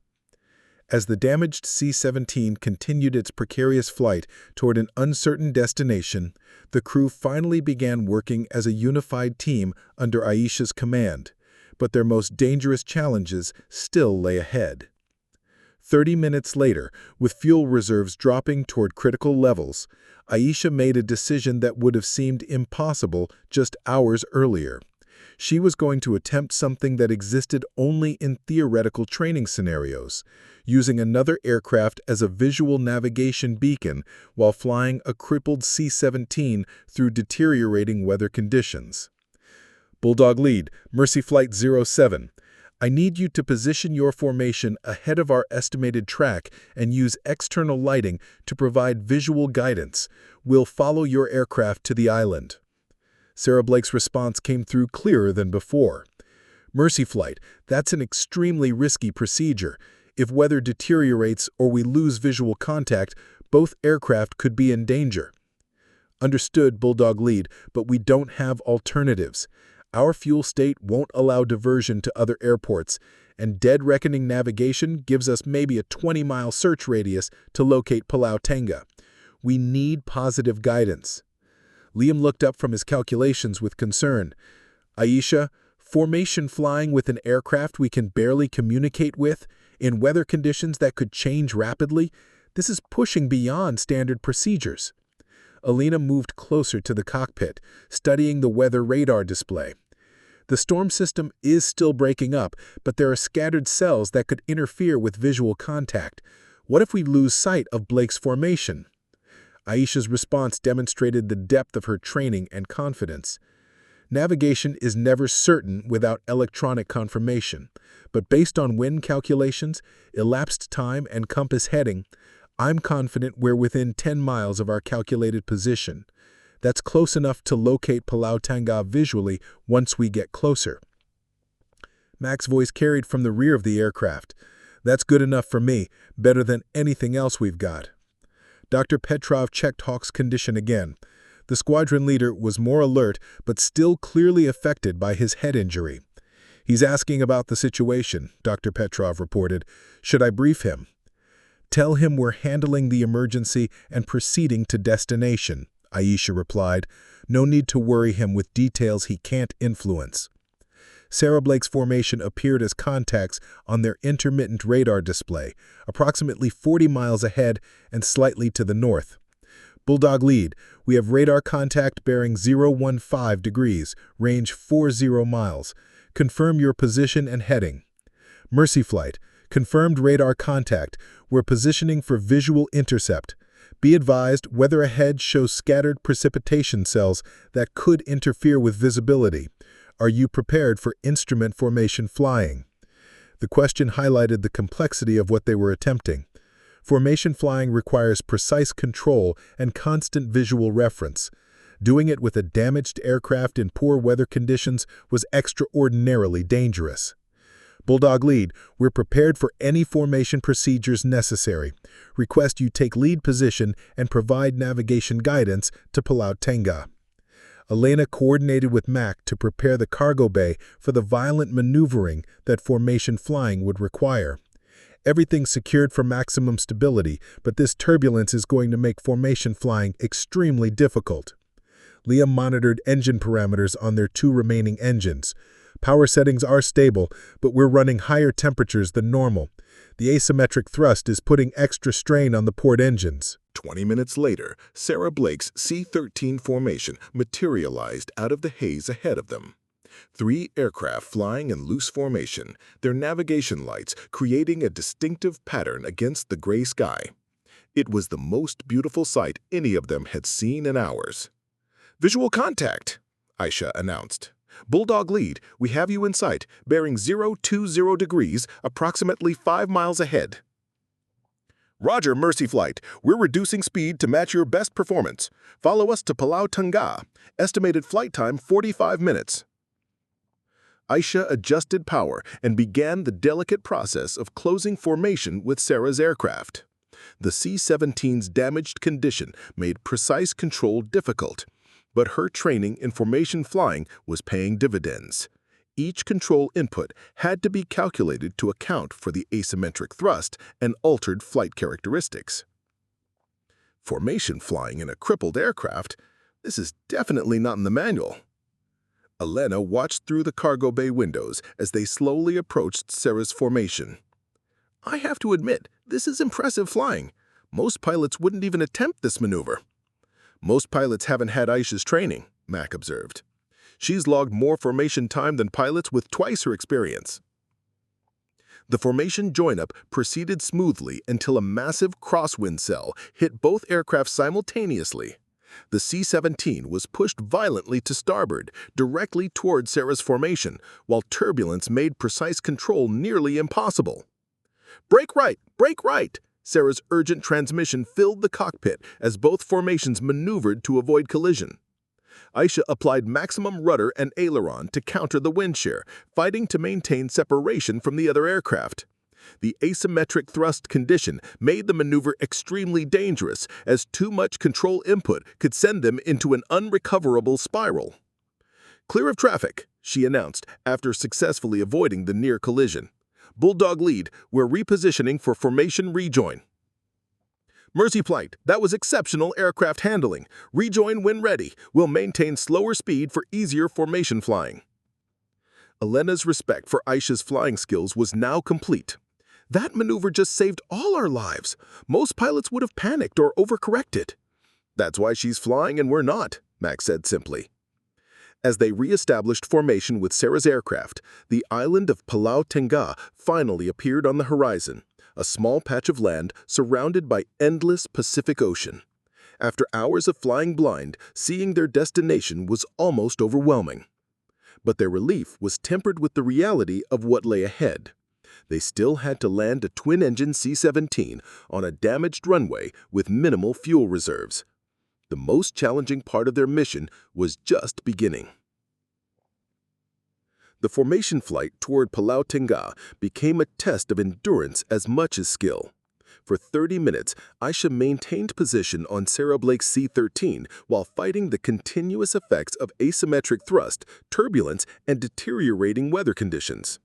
As the damaged C-17 continued its precarious flight toward an uncertain destination, the crew finally began working as a unified team under Aisha's command, but their most dangerous challenges still lay ahead. 30 minutes later, with fuel reserves dropping toward critical levels, Aisha made a decision that would have seemed impossible just hours earlier. She was going to attempt something that existed only in theoretical training scenarios, using another aircraft as a visual navigation beacon while flying a crippled C-17 through deteriorating weather conditions. Bulldog lead, Mercy Flight 07. I need you to position your formation ahead of our estimated track and use external lighting to provide visual guidance. We'll follow your aircraft to the island. Sarah Blake's response came through clearer than before. Mercy Flight, that's an extremely risky procedure. If weather deteriorates or we lose visual contact, both aircraft could be in danger. Understood, Bulldog lead, but we don't have alternatives. Our fuel state won't allow diversion to other airports, and dead reckoning navigation gives us maybe a 20-mile search radius to locate Palau Tengah. We need positive guidance. Liam looked up from his calculations with concern. Aisha, Formation flying with an aircraft we can barely communicate with, in weather conditions that could change rapidly, this is pushing beyond standard procedures. Alina moved closer to the cockpit, studying the weather radar display. The storm system is still breaking up, but there are scattered cells that could interfere with visual contact. What if we lose sight of Blake's formation? Aisha's response demonstrated the depth of her training and confidence. Navigation is never certain without electronic confirmation, but based on wind calculations, elapsed time, and compass heading, I'm confident we're within 10 miles of our calculated position. That's close enough to locate Palau Tangga visually once we get closer. Mac's voice carried from the rear of the aircraft. That's good enough for me, better than anything else we've got. Dr. Petrov checked Hawk's condition again. The squadron leader was more alert, but still clearly affected by his head injury. He's asking about the situation, Dr. Petrov reported. Should I brief him? Tell him we're handling the emergency and proceeding to destination, Aisha replied. No need to worry him with details he can't influence. Sarah Blake's formation appeared as contacts on their intermittent radar display, approximately 40 miles ahead and slightly to the north. Bulldog lead, we have radar contact bearing 015 degrees, range 40 miles. Confirm your position and heading. Mercy Flight, confirmed radar contact. We're positioning for visual intercept. Be advised, weather ahead shows scattered precipitation cells that could interfere with visibility. Are you prepared for instrument formation flying? The question highlighted the complexity of what they were attempting. Formation flying requires precise control and constant visual reference. Doing it with a damaged aircraft in poor weather conditions was extraordinarily dangerous. Bulldog lead, we're prepared for any formation procedures necessary. Request you take lead position and provide navigation guidance to Palau Tangga. Elena coordinated with Mac to prepare the cargo bay for the violent maneuvering that formation flying would require. Everything's secured for maximum stability, but this turbulence is going to make formation flying extremely difficult. Liam monitored engine parameters on their 2 remaining engines. Power settings are stable, but we're running higher temperatures than normal. The asymmetric thrust is putting extra strain on the port engines. 20 minutes later, Sarah Blake's C-13 formation materialized out of the haze ahead of them. 3 aircraft flying in loose formation, their navigation lights creating a distinctive pattern against the gray sky. It was the most beautiful sight any of them had seen in hours. "Visual contact," Aisha announced. "Bulldog lead, we have you in sight, bearing 020 degrees, approximately 5 miles ahead." "Roger, Mercy Flight. We're reducing speed to match your best performance. Follow us to Palau Tangga. Estimated flight time 45 minutes. Aisha adjusted power and began the delicate process of closing formation with Sarah's aircraft. The C-17's damaged condition made precise control difficult, but her training in formation flying was paying dividends. Each control input had to be calculated to account for the asymmetric thrust and altered flight characteristics. Formation flying in a crippled aircraft? This is definitely not in the manual. Elena watched through the cargo bay windows as they slowly approached Sarah's formation. "I have to admit, this is impressive flying. Most pilots wouldn't even attempt this maneuver." "Most pilots haven't had Aisha's training," Mac observed. "She's logged more formation time than pilots with twice her experience." The formation join-up proceeded smoothly until a massive crosswind cell hit both aircraft simultaneously. The C-17 was pushed violently to starboard, directly toward Sarah's formation, while turbulence made precise control nearly impossible. "Brake right! Brake right!" Sarah's urgent transmission filled the cockpit as both formations maneuvered to avoid collision. Aisha applied maximum rudder and aileron to counter the wind shear, fighting to maintain separation from the other aircraft. The asymmetric thrust condition made the maneuver extremely dangerous, as too much control input could send them into an unrecoverable spiral. "Clear of traffic," she announced after successfully avoiding the near collision. "Bulldog lead, we're repositioning for formation rejoin." "Mercy Flight, that was exceptional aircraft handling. Rejoin when ready. We'll maintain slower speed for easier formation flying." Elena's respect for Aisha's flying skills was now complete. That maneuver just saved all our lives. Most pilots would have panicked or overcorrected. That's why she's flying and we're not, Max said simply. As they re-established formation with Sarah's aircraft, the island of Palau Tengah finally appeared on the horizon, a small patch of land surrounded by endless Pacific Ocean. After hours of flying blind, seeing their destination was almost overwhelming. But their relief was tempered with the reality of what lay ahead. They still had to land a twin-engine C-17 on a damaged runway with minimal fuel reserves. The most challenging part of their mission was just beginning. The formation flight toward Palau Tengah became a test of endurance as much as skill. For 30 minutes, Aisha maintained position on Sarah Blake's C-13 while fighting the continuous effects of asymmetric thrust, turbulence, and deteriorating weather conditions.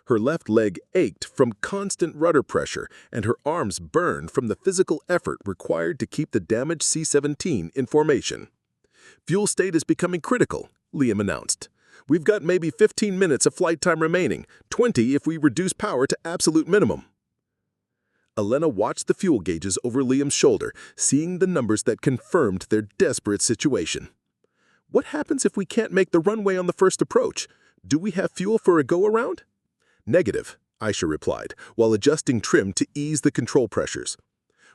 Her left leg ached from constant rudder pressure, and her arms burned from the physical effort required to keep the damaged C-17 in formation. "Fuel state is becoming critical," Liam announced. "We've got maybe 15 minutes of flight time remaining, 20 if we reduce power to absolute minimum." Elena watched the fuel gauges over Liam's shoulder, seeing the numbers that confirmed their desperate situation. "What happens if we can't make the runway on the first approach? Do we have fuel for a go-around?" "Negative," Aisha replied, while adjusting trim to ease the control pressures.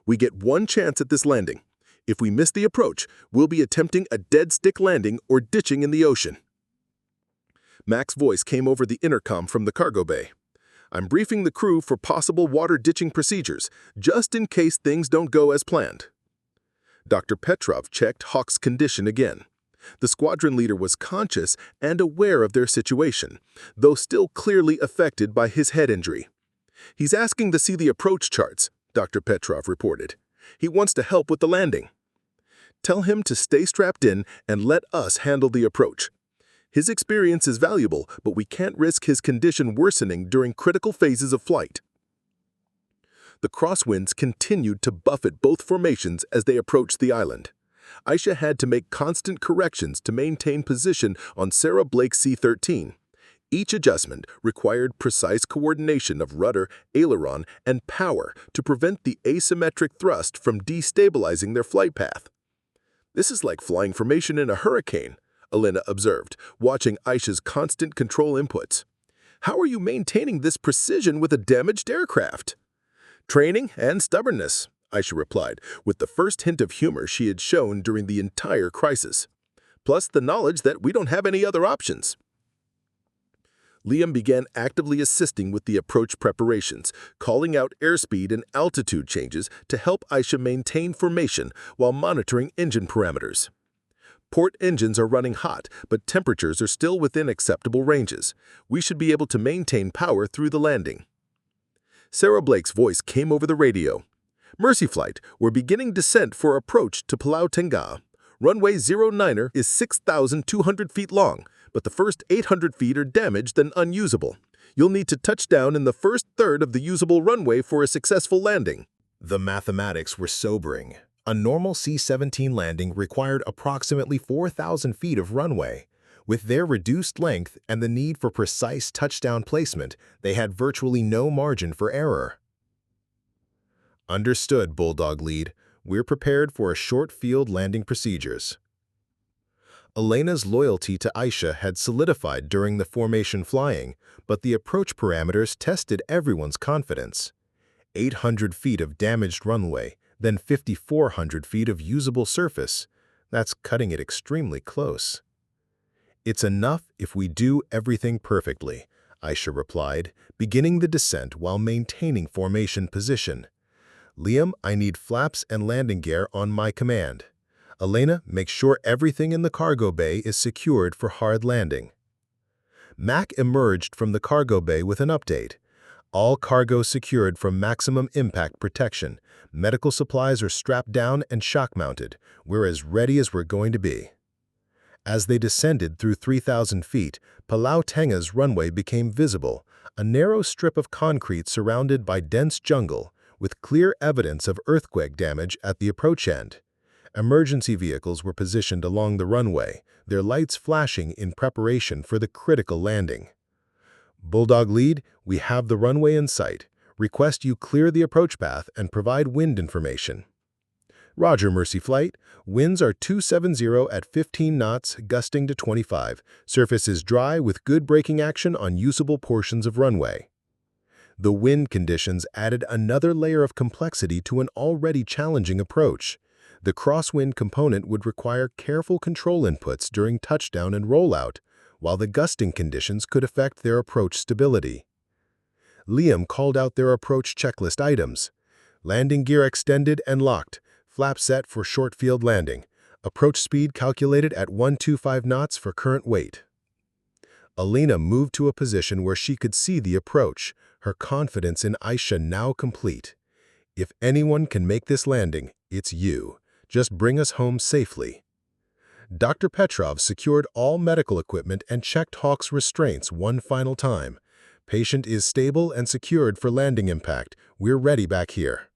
"We get one chance at this landing. If we miss the approach, we'll be attempting a dead-stick landing or ditching in the ocean." Mac's voice came over the intercom from the cargo bay. "I'm briefing the crew for possible water ditching procedures, just in case things don't go as planned." Dr. Petrov checked Hawk's condition again. The squadron leader was conscious and aware of their situation, though still clearly affected by his head injury. "He's asking to see the approach charts," Dr. Petrov reported. "He wants to help with the landing." "Tell him to stay strapped in and let us handle the approach. His experience is valuable, but we can't risk his condition worsening during critical phases of flight." The crosswinds continued to buffet both formations as they approached the island. Aisha had to make constant corrections to maintain position on Sarah Blake's C-13. Each adjustment required precise coordination of rudder, aileron, and power to prevent the asymmetric thrust from destabilizing their flight path. "This is like flying formation in a hurricane," Elena observed, watching Aisha's constant control inputs. "How are you maintaining this precision with a damaged aircraft?" "Training and stubbornness," Aisha replied, with the first hint of humor she had shown during the entire crisis. "Plus the knowledge that we don't have any other options." Liam began actively assisting with the approach preparations, calling out airspeed and altitude changes to help Aisha maintain formation while monitoring engine parameters. "Port engines are running hot, but temperatures are still within acceptable ranges. We should be able to maintain power through the landing." Sarah Blake's voice came over the radio. "Mercy Flight, we're beginning descent for approach to Palau Tengah. Runway 09er is 6,200 feet long, but the first 800 feet are damaged and unusable. You'll need to touch down in the first third of the usable runway for a successful landing." The mathematics were sobering. A normal C-17 landing required approximately 4,000 feet of runway. With their reduced length and the need for precise touchdown placement, they had virtually no margin for error. "Understood, Bulldog Lead. We're prepared for a short field landing procedures." Elena's loyalty to Aisha had solidified during the formation flying, but the approach parameters tested everyone's confidence. 800 feet of damaged runway, then 5,400 feet of usable surface. That's cutting it extremely close. "It's enough if we do everything perfectly," Aisha replied, beginning the descent while maintaining formation position. "Liam, I need flaps and landing gear on my command. Elena, make sure everything in the cargo bay is secured for hard landing." Mac emerged from the cargo bay with an update. "All cargo secured for maximum impact protection. Medical supplies are strapped down and shock-mounted. We're as ready as we're going to be." As they descended through 3,000 feet, Palau Tengah's runway became visible, a narrow strip of concrete surrounded by dense jungle, with clear evidence of earthquake damage at the approach end. Emergency vehicles were positioned along the runway, their lights flashing in preparation for the critical landing. Bulldog lead, we have the runway in sight. Request you clear the approach path and provide wind information. Roger, Mercy Flight. Winds are 270 at 15 knots, gusting to 25. Surface is dry with good braking action on usable portions of runway. The wind conditions added another layer of complexity to an already challenging approach. The crosswind component would require careful control inputs during touchdown and rollout, while the gusting conditions could affect their approach stability. Liam called out their approach checklist items. Landing gear extended and locked. Flap set for short field landing. Approach speed calculated at 125 knots for current weight. Alina moved to a position where she could see the approach, her confidence in Aisha now complete. If anyone can make this landing, it's you. Just bring us home safely. Dr. Petrov secured all medical equipment and checked Hawk's restraints one final time. Patient is stable and secured for landing impact. We're ready back here.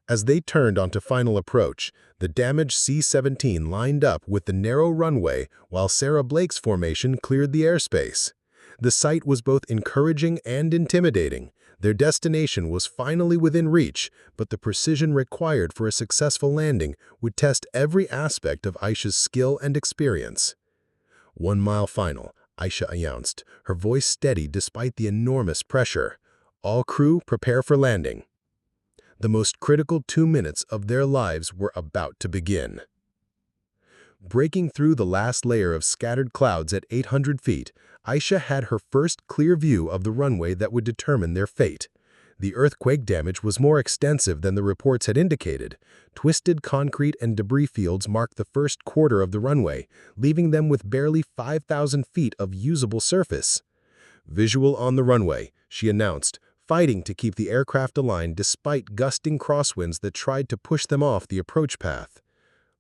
As they turned onto final approach, the damaged C-17 lined up with the narrow runway while Sarah Blake's formation cleared the airspace. The sight was both encouraging and intimidating. Their destination was finally within reach, but the precision required for a successful landing would test every aspect of Aisha's skill and experience. 1 mile final, Aisha announced, her voice steady despite the enormous pressure. All crew prepare for landing. The most critical 2 minutes of their lives were about to begin. Breaking through the last layer of scattered clouds at 800 feet, Aisha had her first clear view of the runway that would determine their fate. The earthquake damage was more extensive than the reports had indicated. Twisted concrete and debris fields marked the first quarter of the runway, leaving them with barely 5,000 feet of usable surface. Visual on the runway, she announced, fighting to keep the aircraft aligned despite gusting crosswinds that tried to push them off the approach path.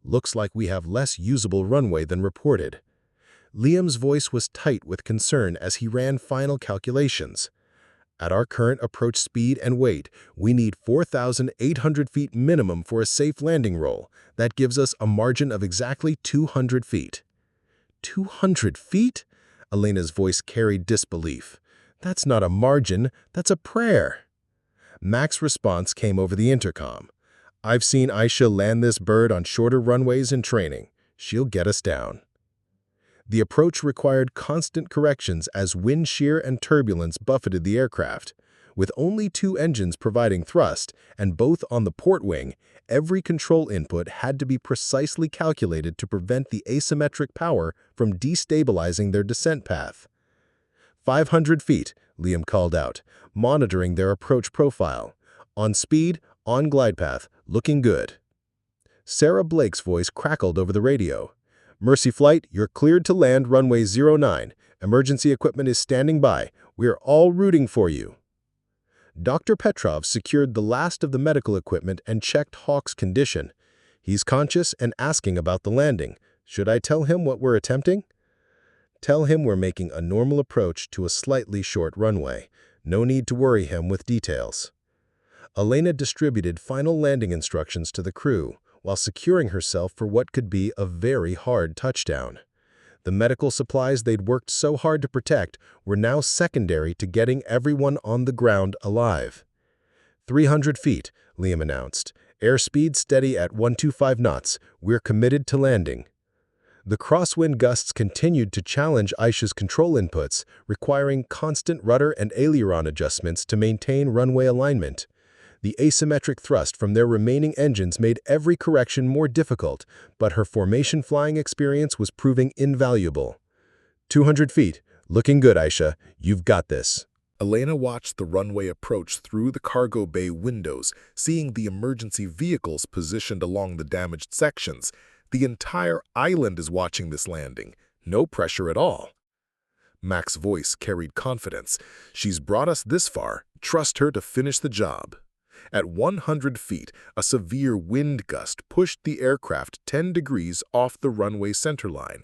Looks like we have less usable runway than reported. Liam's voice was tight with concern as he ran final calculations. At our current approach speed and weight, we need 4,800 feet minimum for a safe landing roll. That gives us a margin of exactly 200 feet. 200 feet? Elena's voice carried disbelief. That's not a margin, that's a prayer. Mac's response came over the intercom. I've seen Aisha land this bird on shorter runways in training. She'll get us down. The approach required constant corrections as wind shear and turbulence buffeted the aircraft. With only 2 engines providing thrust, and both on the port wing, every control input had to be precisely calculated to prevent the asymmetric power from destabilizing their descent path. 500 feet, Liam called out, monitoring their approach profile. On speed, on glide path, looking good. Sarah Blake's voice crackled over the radio. Mercy Flight, you're cleared to land runway 09. Emergency equipment is standing by. We're all rooting for you. Dr. Petrov secured the last of the medical equipment and checked Hawk's condition. He's conscious and asking about the landing. Should I tell him what we're attempting? Tell him we're making a normal approach to a slightly short runway. No need to worry him with details. Elena distributed final landing instructions to the crew, while securing herself for what could be a very hard touchdown. The medical supplies they'd worked so hard to protect were now secondary to getting everyone on the ground alive. 300 feet, Liam announced. Airspeed steady at 125 knots. We're committed to landing. The crosswind gusts continued to challenge Aisha's control inputs, requiring constant rudder and aileron adjustments to maintain runway alignment. The asymmetric thrust from their remaining engines made every correction more difficult, but her formation flying experience was proving invaluable. 200 feet. Looking good, Aisha. You've got this. Elena watched the runway approach through the cargo bay windows, seeing the emergency vehicles positioned along the damaged sections. The entire island is watching this landing. No pressure at all. Mac's voice carried confidence. She's brought us this far. Trust her to finish the job. At 100 feet, a severe wind gust pushed the aircraft 10 degrees off the runway centerline.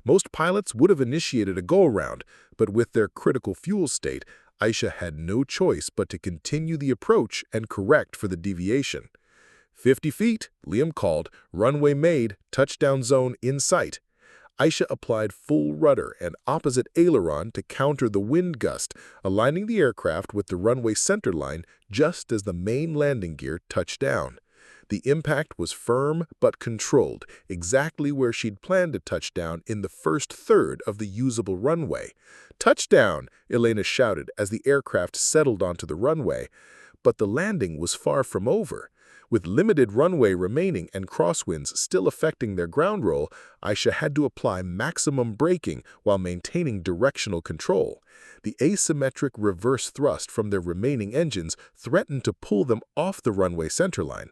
Most pilots would have initiated a go-around, but with their critical fuel state, Aisha had no choice but to continue the approach and correct for the deviation. 50 feet, Liam called, runway made, touchdown zone in sight. Aisha applied full rudder and opposite aileron to counter the wind gust, aligning the aircraft with the runway centerline just as the main landing gear touched down. The impact was firm but controlled, exactly where she'd planned to touch down in the first third of the usable runway. "Touchdown!" Elena shouted as the aircraft settled onto the runway. But the landing was far from over. With limited runway remaining and crosswinds still affecting their ground roll, Aisha had to apply maximum braking while maintaining directional control. The asymmetric reverse thrust from their remaining engines threatened to pull them off the runway centerline.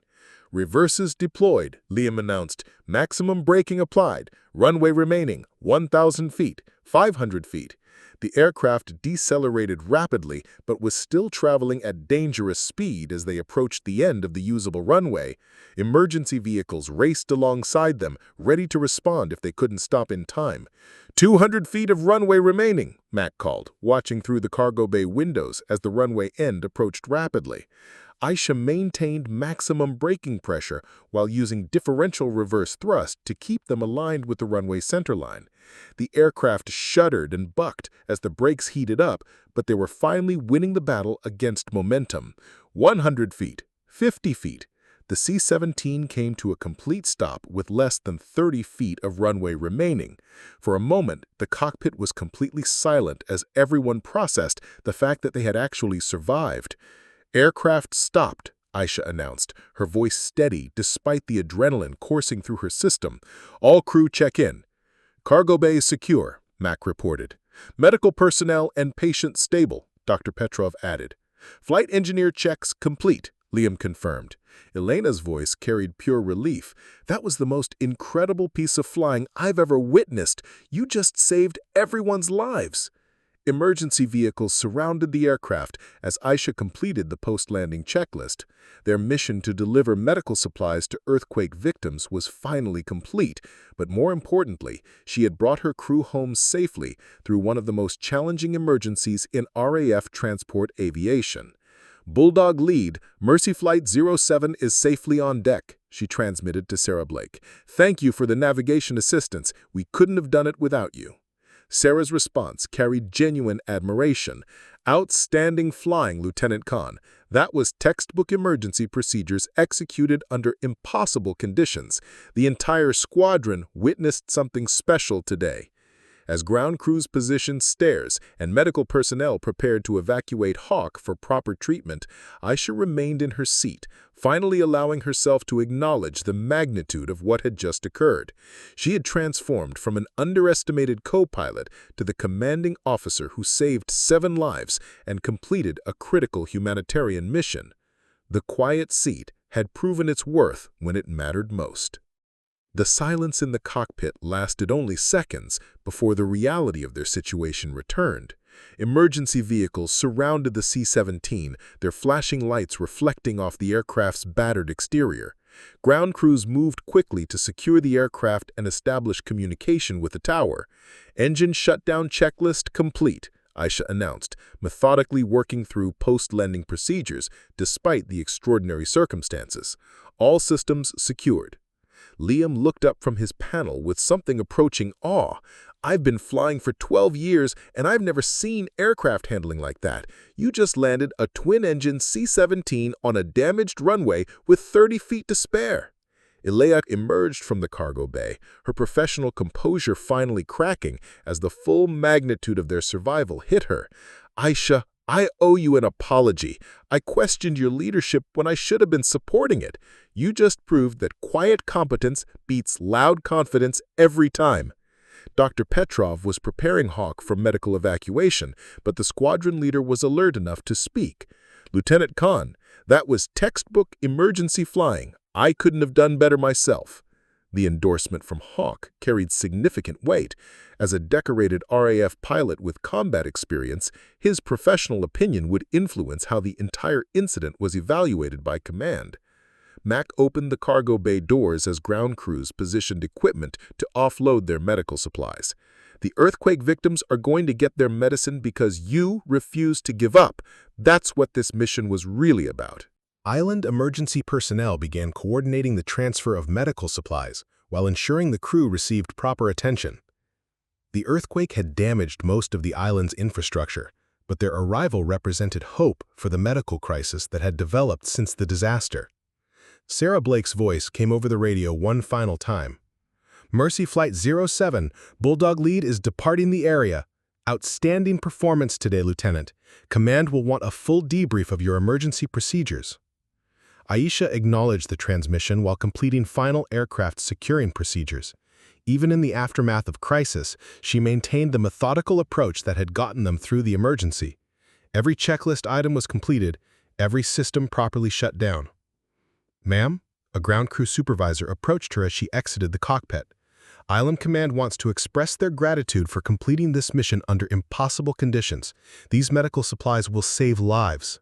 "Reverses deployed," Liam announced. "Maximum braking applied. Runway remaining, 1,000 feet, 500 feet. The aircraft decelerated rapidly but was still traveling at dangerous speed as they approached the end of the usable runway. Emergency vehicles raced alongside them, ready to respond if they couldn't stop in time. 200 feet of runway remaining, Mac called, watching through the cargo bay windows as the runway end approached rapidly. Aisha maintained maximum braking pressure while using differential reverse thrust to keep them aligned with the runway centerline. The aircraft shuddered and bucked as the brakes heated up, but they were finally winning the battle against momentum. 100 feet, 50 feet. The C-17 came to a complete stop with less than 30 feet of runway remaining. For a moment, the cockpit was completely silent as everyone processed the fact that they had actually survived. "Aircraft stopped," Aisha announced, her voice steady despite the adrenaline coursing through her system. "All crew check in." "Cargo bay secure," Mac reported. "Medical personnel and patients stable," Dr. Petrov added. "Flight engineer checks complete," Liam confirmed. Elena's voice carried pure relief. "That was the most incredible piece of flying I've ever witnessed. You just saved everyone's lives." Emergency vehicles surrounded the aircraft as Aisha completed the post-landing checklist. Their mission to deliver medical supplies to earthquake victims was finally complete, but more importantly, she had brought her crew home safely through one of the most challenging emergencies in RAF transport aviation. "Bulldog lead, Mercy Flight 07 is safely on deck," she transmitted to Sarah Blake. "Thank you for the navigation assistance. We couldn't have done it without you." Sarah's response carried genuine admiration. "Outstanding flying, Lieutenant Khan. That was textbook emergency procedures executed under impossible conditions. The entire squadron witnessed something special today." As ground crews positioned stairs and medical personnel prepared to evacuate Hawk for proper treatment, Aisha remained in her seat, finally allowing herself to acknowledge the magnitude of what had just occurred. She had transformed from an underestimated co-pilot to the commanding officer who saved 7 lives and completed a critical humanitarian mission. The quiet seat had proven its worth when it mattered most. The silence in the cockpit lasted only seconds before the reality of their situation returned. Emergency vehicles surrounded the C-17, their flashing lights reflecting off the aircraft's battered exterior. Ground crews moved quickly to secure the aircraft and establish communication with the tower. "Engine shutdown checklist complete," Aisha announced, methodically working through post-landing procedures despite the extraordinary circumstances. "All systems secured." Liam looked up from his panel with something approaching awe. "I've been flying for 12 years, and I've never seen aircraft handling like that. You just landed a twin-engine C-17 on a damaged runway with 30 feet to spare." Ilya emerged from the cargo bay, her professional composure finally cracking as the full magnitude of their survival hit her. "Aisha, I owe you an apology. I questioned your leadership when I should have been supporting it. You just proved that quiet competence beats loud confidence every time." Dr. Petrov was preparing Hawk for medical evacuation, but the squadron leader was alert enough to speak. "Lieutenant Khan, that was textbook emergency flying. I couldn't have done better myself." The endorsement from Hawk carried significant weight. As a decorated RAF pilot with combat experience, his professional opinion would influence how the entire incident was evaluated by command. Mac opened the cargo bay doors as ground crews positioned equipment to offload their medical supplies. "The earthquake victims are going to get their medicine because you refused to give up. That's what this mission was really about." Island emergency personnel began coordinating the transfer of medical supplies while ensuring the crew received proper attention. The earthquake had damaged most of the island's infrastructure, but their arrival represented hope for the medical crisis that had developed since the disaster. Sarah Blake's voice came over the radio one final time. "Mercy Flight 07, Bulldog Lead is departing the area. Outstanding performance today, Lieutenant. Command will want a full debrief of your emergency procedures." Aisha acknowledged the transmission while completing final aircraft securing procedures. Even in the aftermath of crisis, she maintained the methodical approach that had gotten them through the emergency. Every checklist item was completed, every system properly shut down. "Ma'am," a ground crew supervisor approached her as she exited the cockpit. "Island Command wants to express their gratitude for completing this mission under impossible conditions. These medical supplies will save lives."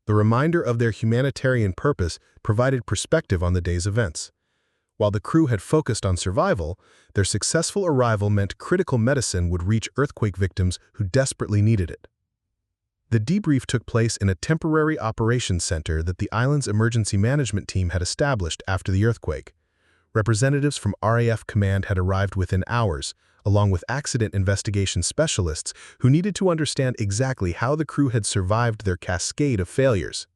The reminder of their humanitarian purpose provided perspective on the day's events. While the crew had focused on survival, their successful arrival meant critical medicine would reach earthquake victims who desperately needed it. The debrief took place in a temporary operations center that the island's emergency management team had established after the earthquake. Representatives from RAF Command had arrived within hours, along with accident investigation specialists who needed to understand exactly how the crew had survived their cascade of failures.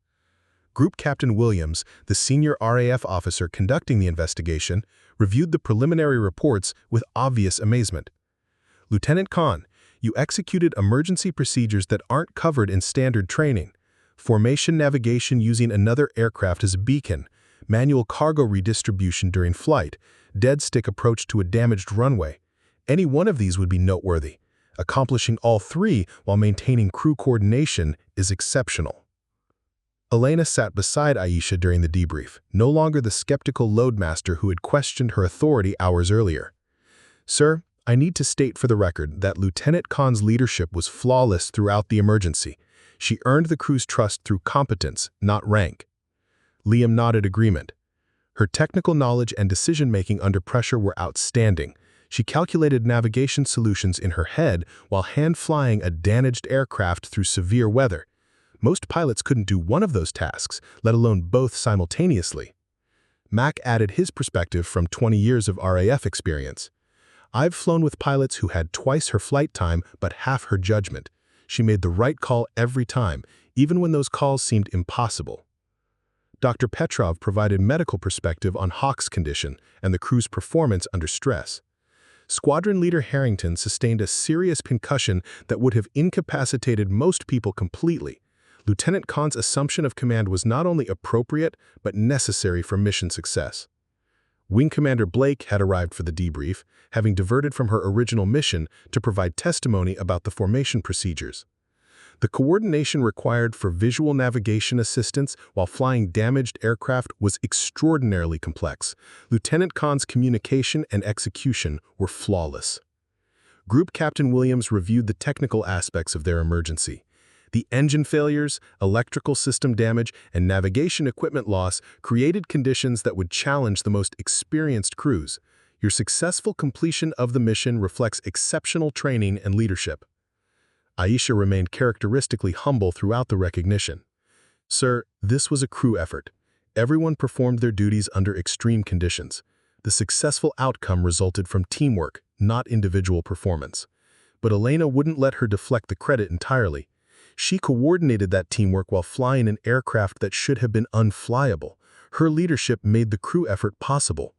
Group Captain Williams, the senior RAF officer conducting the investigation, reviewed the preliminary reports with obvious amazement. "Lieutenant Khan, you executed emergency procedures that aren't covered in standard training. Formation navigation using another aircraft as a beacon, manual cargo redistribution during flight, dead stick approach to a damaged runway. Any one of these would be noteworthy. Accomplishing all three while maintaining crew coordination is exceptional." Elena sat beside Aisha during the debrief, no longer the skeptical loadmaster who had questioned her authority hours earlier. "Sir, I need to state for the record that Lieutenant Khan's leadership was flawless throughout the emergency. She earned the crew's trust through competence, not rank." Liam nodded agreement. Her technical knowledge and decision-making under pressure were outstanding. She calculated navigation solutions in her head while hand-flying a damaged aircraft through severe weather. Most pilots couldn't do one of those tasks, let alone both simultaneously. Mac added his perspective from 20 years of RAF experience. "I've flown with pilots who had twice her flight time but half her judgment. She made the right call every time, even when those calls seemed impossible." Dr. Petrov provided medical perspective on Hawk's condition and the crew's performance under stress. Squadron Leader Harrington sustained a serious concussion that would have incapacitated most people completely. Lieutenant Khan's assumption of command was not only appropriate, but necessary for mission success. Wing Commander Blake had arrived for the debrief, having diverted from her original mission to provide testimony about the formation procedures. The coordination required for visual navigation assistance while flying damaged aircraft was extraordinarily complex. Lieutenant Khan's communication and execution were flawless. Group Captain Williams reviewed the technical aspects of their emergency. The engine failures, electrical system damage, and navigation equipment loss created conditions that would challenge the most experienced crews. Your successful completion of the mission reflects exceptional training and leadership. Aisha remained characteristically humble throughout the recognition. "Sir, this was a crew effort. Everyone performed their duties under extreme conditions. The successful outcome resulted from teamwork, not individual performance." But Elena wouldn't let her deflect the credit entirely. She coordinated that teamwork while flying an aircraft that should have been unflyable. Her leadership made the crew effort possible.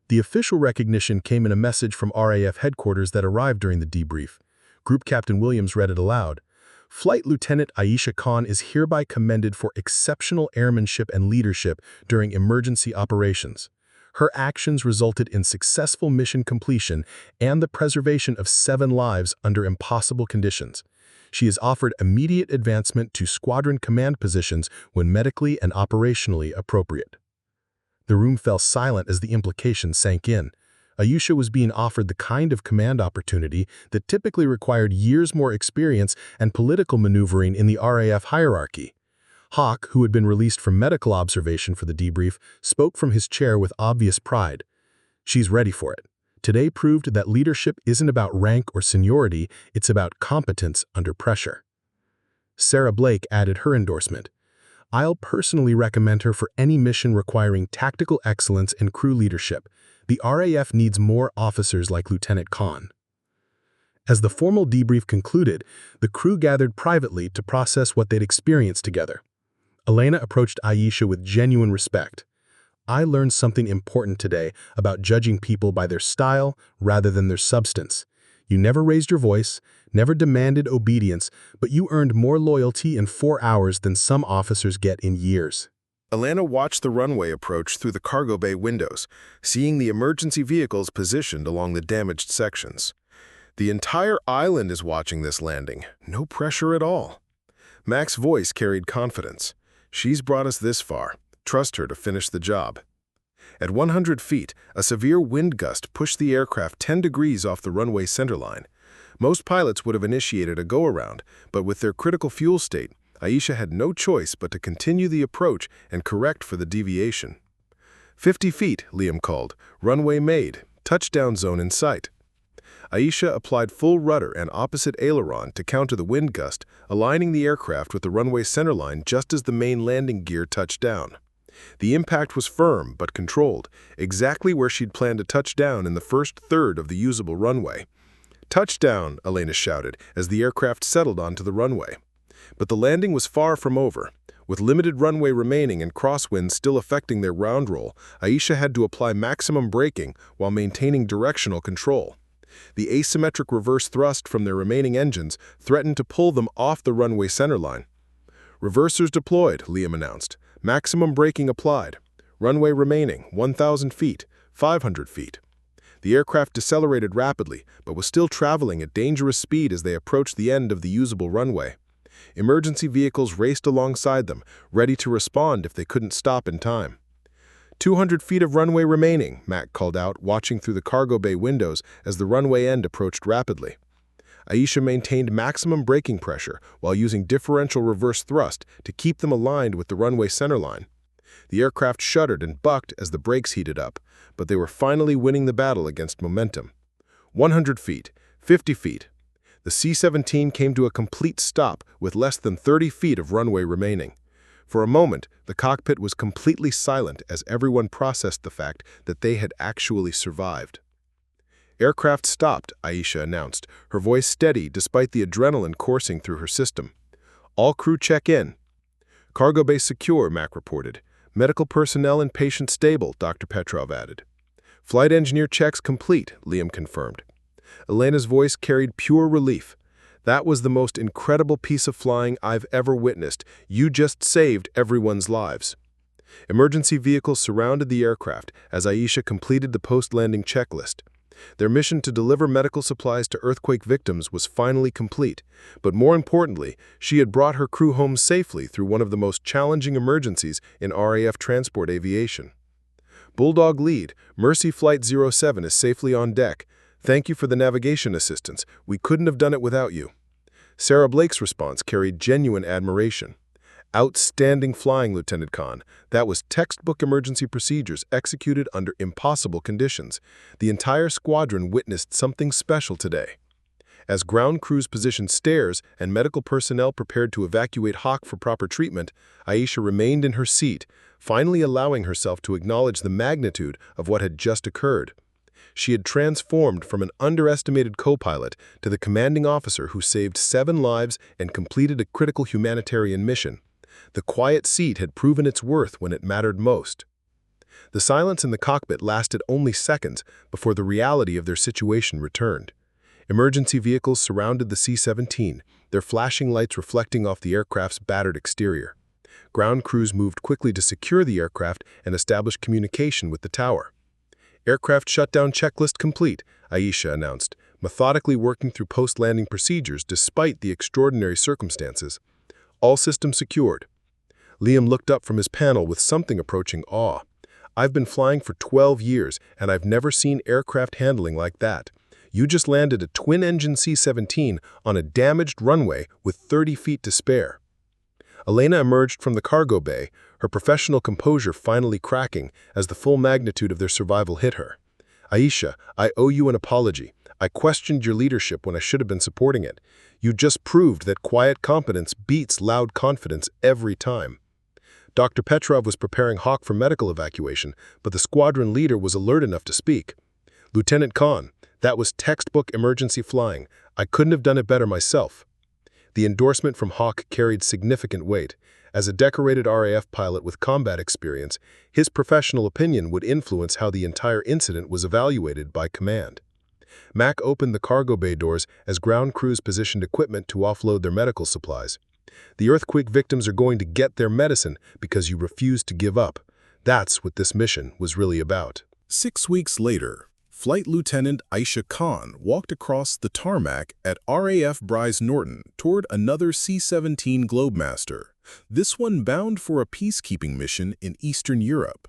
The official recognition came in a message from RAF headquarters that arrived during the debrief. Group Captain Williams read it aloud. "Flight Lieutenant Aisha Khan is hereby commended for exceptional airmanship and leadership during emergency operations. Her actions resulted in successful mission completion and the preservation of 7 lives under impossible conditions. She is offered immediate advancement to squadron command positions when medically and operationally appropriate." The room fell silent as the implication sank in. Aisha was being offered the kind of command opportunity that typically required years more experience and political maneuvering in the RAF hierarchy. Hawk, who had been released from medical observation for the debrief, spoke from his chair with obvious pride. "She's ready for it. Today proved that leadership isn't about rank or seniority, it's about competence under pressure." Sarah Blake added her endorsement. "I'll personally recommend her for any mission requiring tactical excellence and crew leadership. The RAF needs more officers like Lieutenant Khan." As the formal debrief concluded, the crew gathered privately to process what they'd experienced together. Elena approached Aisha with genuine respect. "I learned something important today about judging people by their style rather than their substance. You never raised your voice, never demanded obedience, but you earned more loyalty in 4 hours than some officers get in years." Elena watched the runway approach through the cargo bay windows, seeing the emergency vehicles positioned along the damaged sections. The entire island is watching this landing. No pressure at all. Mac's voice carried confidence. "She's brought us this far. Trust her to finish the job." At 100 feet, a severe wind gust pushed the aircraft 10 degrees off the runway centerline. Most pilots would have initiated a go-around, but with their critical fuel state, Aisha had no choice but to continue the approach and correct for the deviation. 50 feet, Liam called. "Runway made. Touchdown zone in sight." Aisha applied full rudder and opposite aileron to counter the wind gust, aligning the aircraft with the runway centerline just as the main landing gear touched down. The impact was firm but controlled, exactly where she'd planned to touch down in the first third of the usable runway. "Touchdown!" Elena shouted as the aircraft settled onto the runway. But the landing was far from over. With limited runway remaining and crosswinds still affecting their ground roll, Aisha had to apply maximum braking while maintaining directional control. The asymmetric reverse thrust from their remaining engines threatened to pull them off the runway centerline. "Reversers deployed," Liam announced. "Maximum braking applied. Runway remaining, 1,000 feet, 500 feet. The aircraft decelerated rapidly, but was still traveling at dangerous speed as they approached the end of the usable runway. Emergency vehicles raced alongside them, ready to respond if they couldn't stop in time. 200 feet of runway remaining, Mac called out, watching through the cargo bay windows as the runway end approached rapidly. Aisha maintained maximum braking pressure while using differential reverse thrust to keep them aligned with the runway centerline. The aircraft shuddered and bucked as the brakes heated up, but they were finally winning the battle against momentum. 100 feet, 50 feet. The C-17 came to a complete stop with less than 30 feet of runway remaining. For a moment, the cockpit was completely silent as everyone processed the fact that they had actually survived. "Aircraft stopped," Aisha announced, her voice steady despite the adrenaline coursing through her system. "All crew check in." "Cargo bay secure," Mac reported. "Medical personnel and patient stable," Dr. Petrov added. "Flight engineer checks complete," Liam confirmed. Elena's voice carried pure relief. "That was the most incredible piece of flying I've ever witnessed. You just saved everyone's lives." Emergency vehicles surrounded the aircraft as Aisha completed the post-landing checklist. Their mission to deliver medical supplies to earthquake victims was finally complete, but more importantly, she had brought her crew home safely through one of the most challenging emergencies in RAF transport aviation. "Bulldog lead, Mercy Flight 07 is safely on deck. Thank you for the navigation assistance. We couldn't have done it without you." Sarah Blake's response carried genuine admiration. "Outstanding flying, Lieutenant Khan. That was textbook emergency procedures executed under impossible conditions. The entire squadron witnessed something special today." As ground crews positioned stairs and medical personnel prepared to evacuate Hawk for proper treatment, Aisha remained in her seat, finally allowing herself to acknowledge the magnitude of what had just occurred. She had transformed from an underestimated co-pilot to the commanding officer who saved 7 lives and completed a critical humanitarian mission. The quiet seat had proven its worth when it mattered most. The silence in the cockpit lasted only seconds before the reality of their situation returned. Emergency vehicles surrounded the C-17, their flashing lights reflecting off the aircraft's battered exterior. Ground crews moved quickly to secure the aircraft and establish communication with the tower. "Aircraft shutdown checklist complete," Aisha announced, methodically working through post-landing procedures despite the extraordinary circumstances. "All systems secured." Liam looked up from his panel with something approaching awe. "I've been flying for 12 years, and I've never seen aircraft handling like that. You just landed a twin-engine C-17 on a damaged runway with 30 feet to spare." Elena emerged from the cargo bay, her professional composure finally cracking as the full magnitude of their survival hit her. "Aisha, I owe you an apology. I questioned your leadership when I should have been supporting it. You just proved that quiet competence beats loud confidence every time." Dr. Petrov was preparing Hawk for medical evacuation, but the squadron leader was alert enough to speak. "Lieutenant Khan, That was textbook emergency flying. I couldn't have done it better myself. The endorsement from Hawk carried significant weight. As a decorated RAF pilot with combat experience, his professional opinion would influence how the entire incident was evaluated by command. Mac opened the cargo bay doors as ground crews positioned equipment to offload their medical supplies. The earthquake victims are going to get their medicine because you refused to give up. That's what this mission was really about. 6 weeks later, Flight Lieutenant Aisha Khan walked across the tarmac at RAF Bryce Norton toward another C-17 Globemaster, this one bound for a peacekeeping mission in Eastern Europe.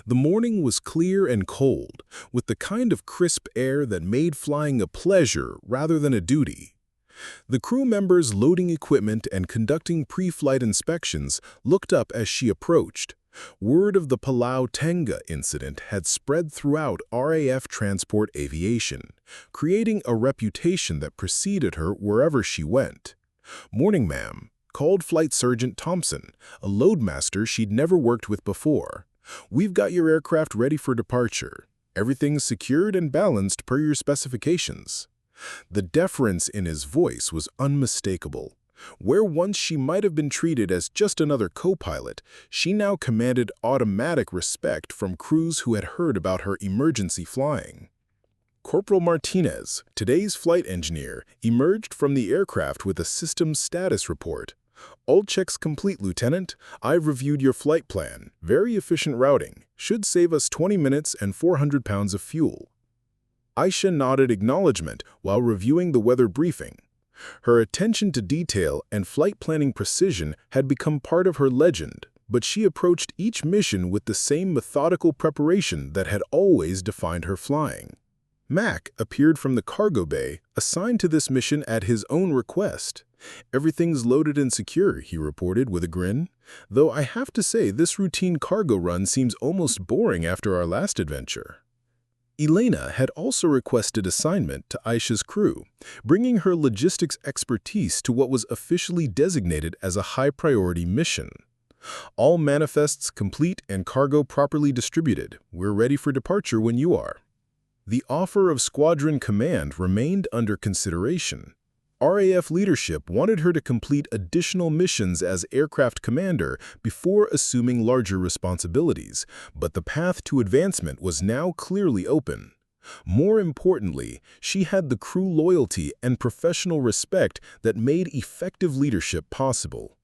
The morning was clear and cold, with the kind of crisp air that made flying a pleasure rather than a duty. The crew members loading equipment and conducting pre-flight inspections looked up as she approached. Word of the Palau Tengah incident had spread throughout RAF transport aviation, creating a reputation that preceded her wherever she went. "Morning, ma'am," called Flight Sergeant Thompson, a loadmaster she'd never worked with before. "We've got your aircraft ready for departure. Everything's secured and balanced per your specifications." The deference in his voice was unmistakable. Where once she might have been treated as just another co-pilot, she now commanded automatic respect from crews who had heard about her emergency flying. Corporal Martinez, today's flight engineer, emerged from the aircraft with a systems status report. "All checks complete, Lieutenant. I've reviewed your flight plan. Very efficient routing. Should save us 20 minutes and 400 pounds of fuel." Aisha nodded acknowledgement while reviewing the weather briefing. Her attention to detail and flight planning precision had become part of her legend, but she approached each mission with the same methodical preparation that had always defined her flying. Mac appeared from the cargo bay, assigned to this mission at his own request. "Everything's loaded and secure," he reported with a grin. "Though I have to say this routine cargo run seems almost boring after our last adventure." Elena had also requested assignment to Aisha's crew, bringing her logistics expertise to what was officially designated as a high-priority mission. "All manifests complete and cargo properly distributed. We're ready for departure when you are." The offer of Squadron command remained under consideration. RAF leadership wanted her to complete additional missions as aircraft commander before assuming larger responsibilities, but the path to advancement was now clearly open. More importantly, she had the crew loyalty and professional respect that made effective leadership possible.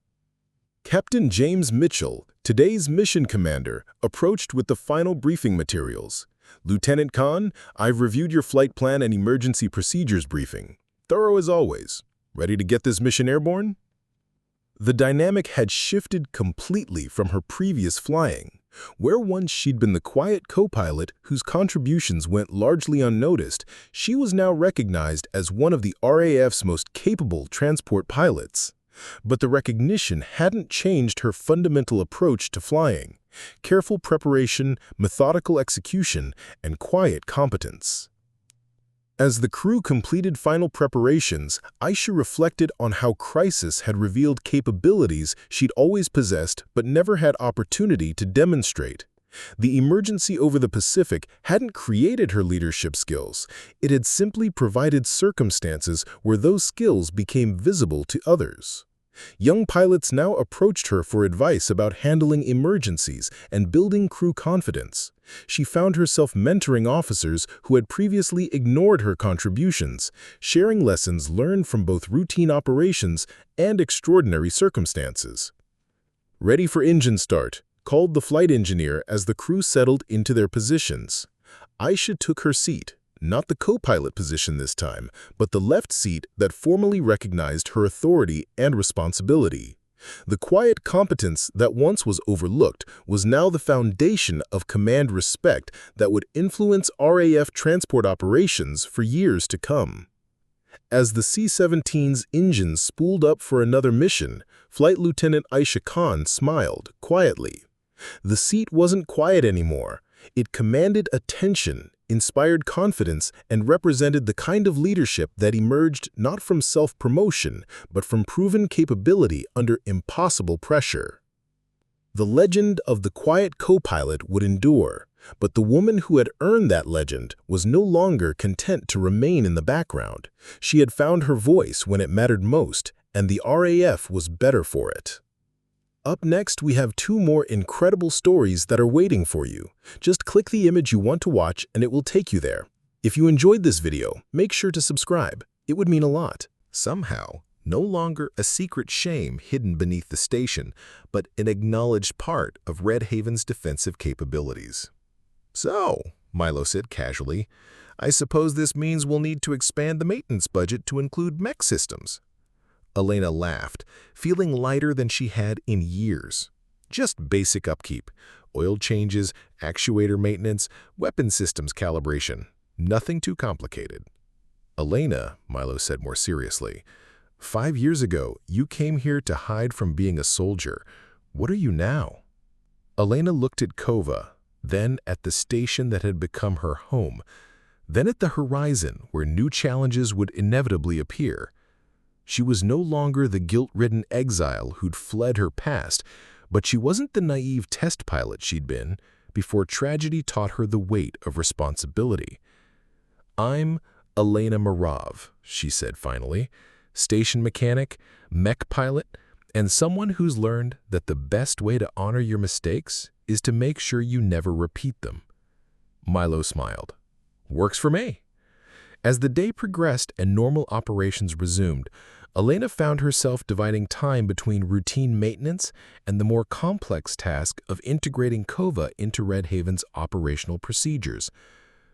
Captain James Mitchell, today's mission commander, approached with the final briefing materials. "Lieutenant Khan, I've reviewed your flight plan and emergency procedures briefing. Thorough as always. Ready to get this mission airborne?" The dynamic had shifted completely from her previous flying. Where once she'd been the quiet co-pilot whose contributions went largely unnoticed, she was now recognized as one of the RAF's most capable transport pilots. But the recognition hadn't changed her fundamental approach to flying: careful preparation, methodical execution, and quiet competence. As the crew completed final preparations, Aisha reflected on how crisis had revealed capabilities she'd always possessed but never had opportunity to demonstrate. The emergency over the Pacific hadn't created her leadership skills. It had simply provided circumstances where those skills became visible to others. Young pilots now approached her for advice about handling emergencies and building crew confidence. She found herself mentoring officers who had previously ignored her contributions, sharing lessons learned from both routine operations and extraordinary circumstances. "Ready for engine start," called the flight engineer as the crew settled into their positions. Aisha took her seat. Not the co-pilot position this time, but the left seat that formally recognized her authority and responsibility. The quiet competence that once was overlooked was now the foundation of command respect that would influence RAF transport operations for years to come. As the C-17's engines spooled up for another mission, Flight Lieutenant Aisha Khan smiled quietly. The seat wasn't quiet anymore. It commanded attention, inspired confidence, and represented the kind of leadership that emerged not from self-promotion, but from proven capability under impossible pressure. The legend of the quiet co-pilot would endure. But the woman who had earned that legend was no longer content to remain in the background. She had found her voice when it mattered most, and the RAF was better for it. Up next, we have 2 more incredible stories that are waiting for you. Just click the image you want to watch and it will take you there. If you enjoyed this video, make sure to subscribe. It would mean a lot. Somehow, no longer a secret shame hidden beneath the station, but an acknowledged part of Red Haven's defensive capabilities. "So," Milo said casually, "I suppose this means we'll need to expand the maintenance budget to include mech systems." Elena laughed, feeling lighter than she had in years. "Just basic upkeep, oil changes, actuator maintenance, weapon systems calibration. Nothing too complicated." "Elena," Milo said more seriously, 5 years ago, you came here to hide from being a soldier. What are you now?" Elena looked at Kova, then at the station that had become her home, then at the horizon where new challenges would inevitably appear. She was no longer the guilt-ridden exile who'd fled her past, but she wasn't the naive test pilot she'd been before tragedy taught her the weight of responsibility. "I'm Elena Marov," she said finally, "station mechanic, mech pilot, and someone who's learned that the best way to honor your mistakes is to make sure you never repeat them." Milo smiled. "Works for me." As the day progressed and normal operations resumed, Elena found herself dividing time between routine maintenance and the more complex task of integrating Kova into Red Haven's operational procedures.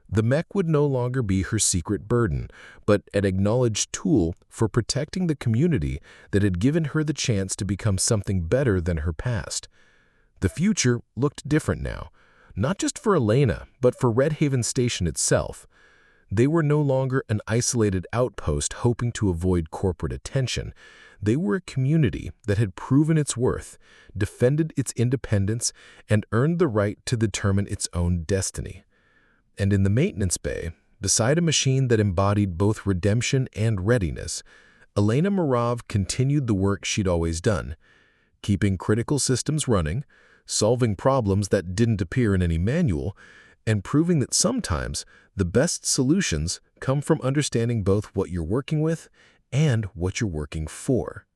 The mech would no longer be her secret burden, but an acknowledged tool for protecting the community that had given her the chance to become something better than her past. The future looked different now, not just for Elena, but for Red Haven Station itself. They were no longer an isolated outpost hoping to avoid corporate attention. They were a community that had proven its worth, defended its independence, and earned the right to determine its own destiny. And in the maintenance bay, beside a machine that embodied both redemption and readiness, Elena Marov continued the work she'd always done, keeping critical systems running, solving problems that didn't appear in any manual, and proving that sometimes the best solutions come from understanding both what you're working with and what you're working for.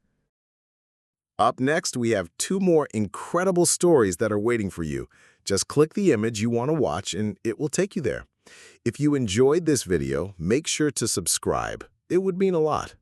Up next, we have 2 more incredible stories that are waiting for you. Just click the image you want to watch and it will take you there. If you enjoyed this video, make sure to subscribe. It would mean a lot.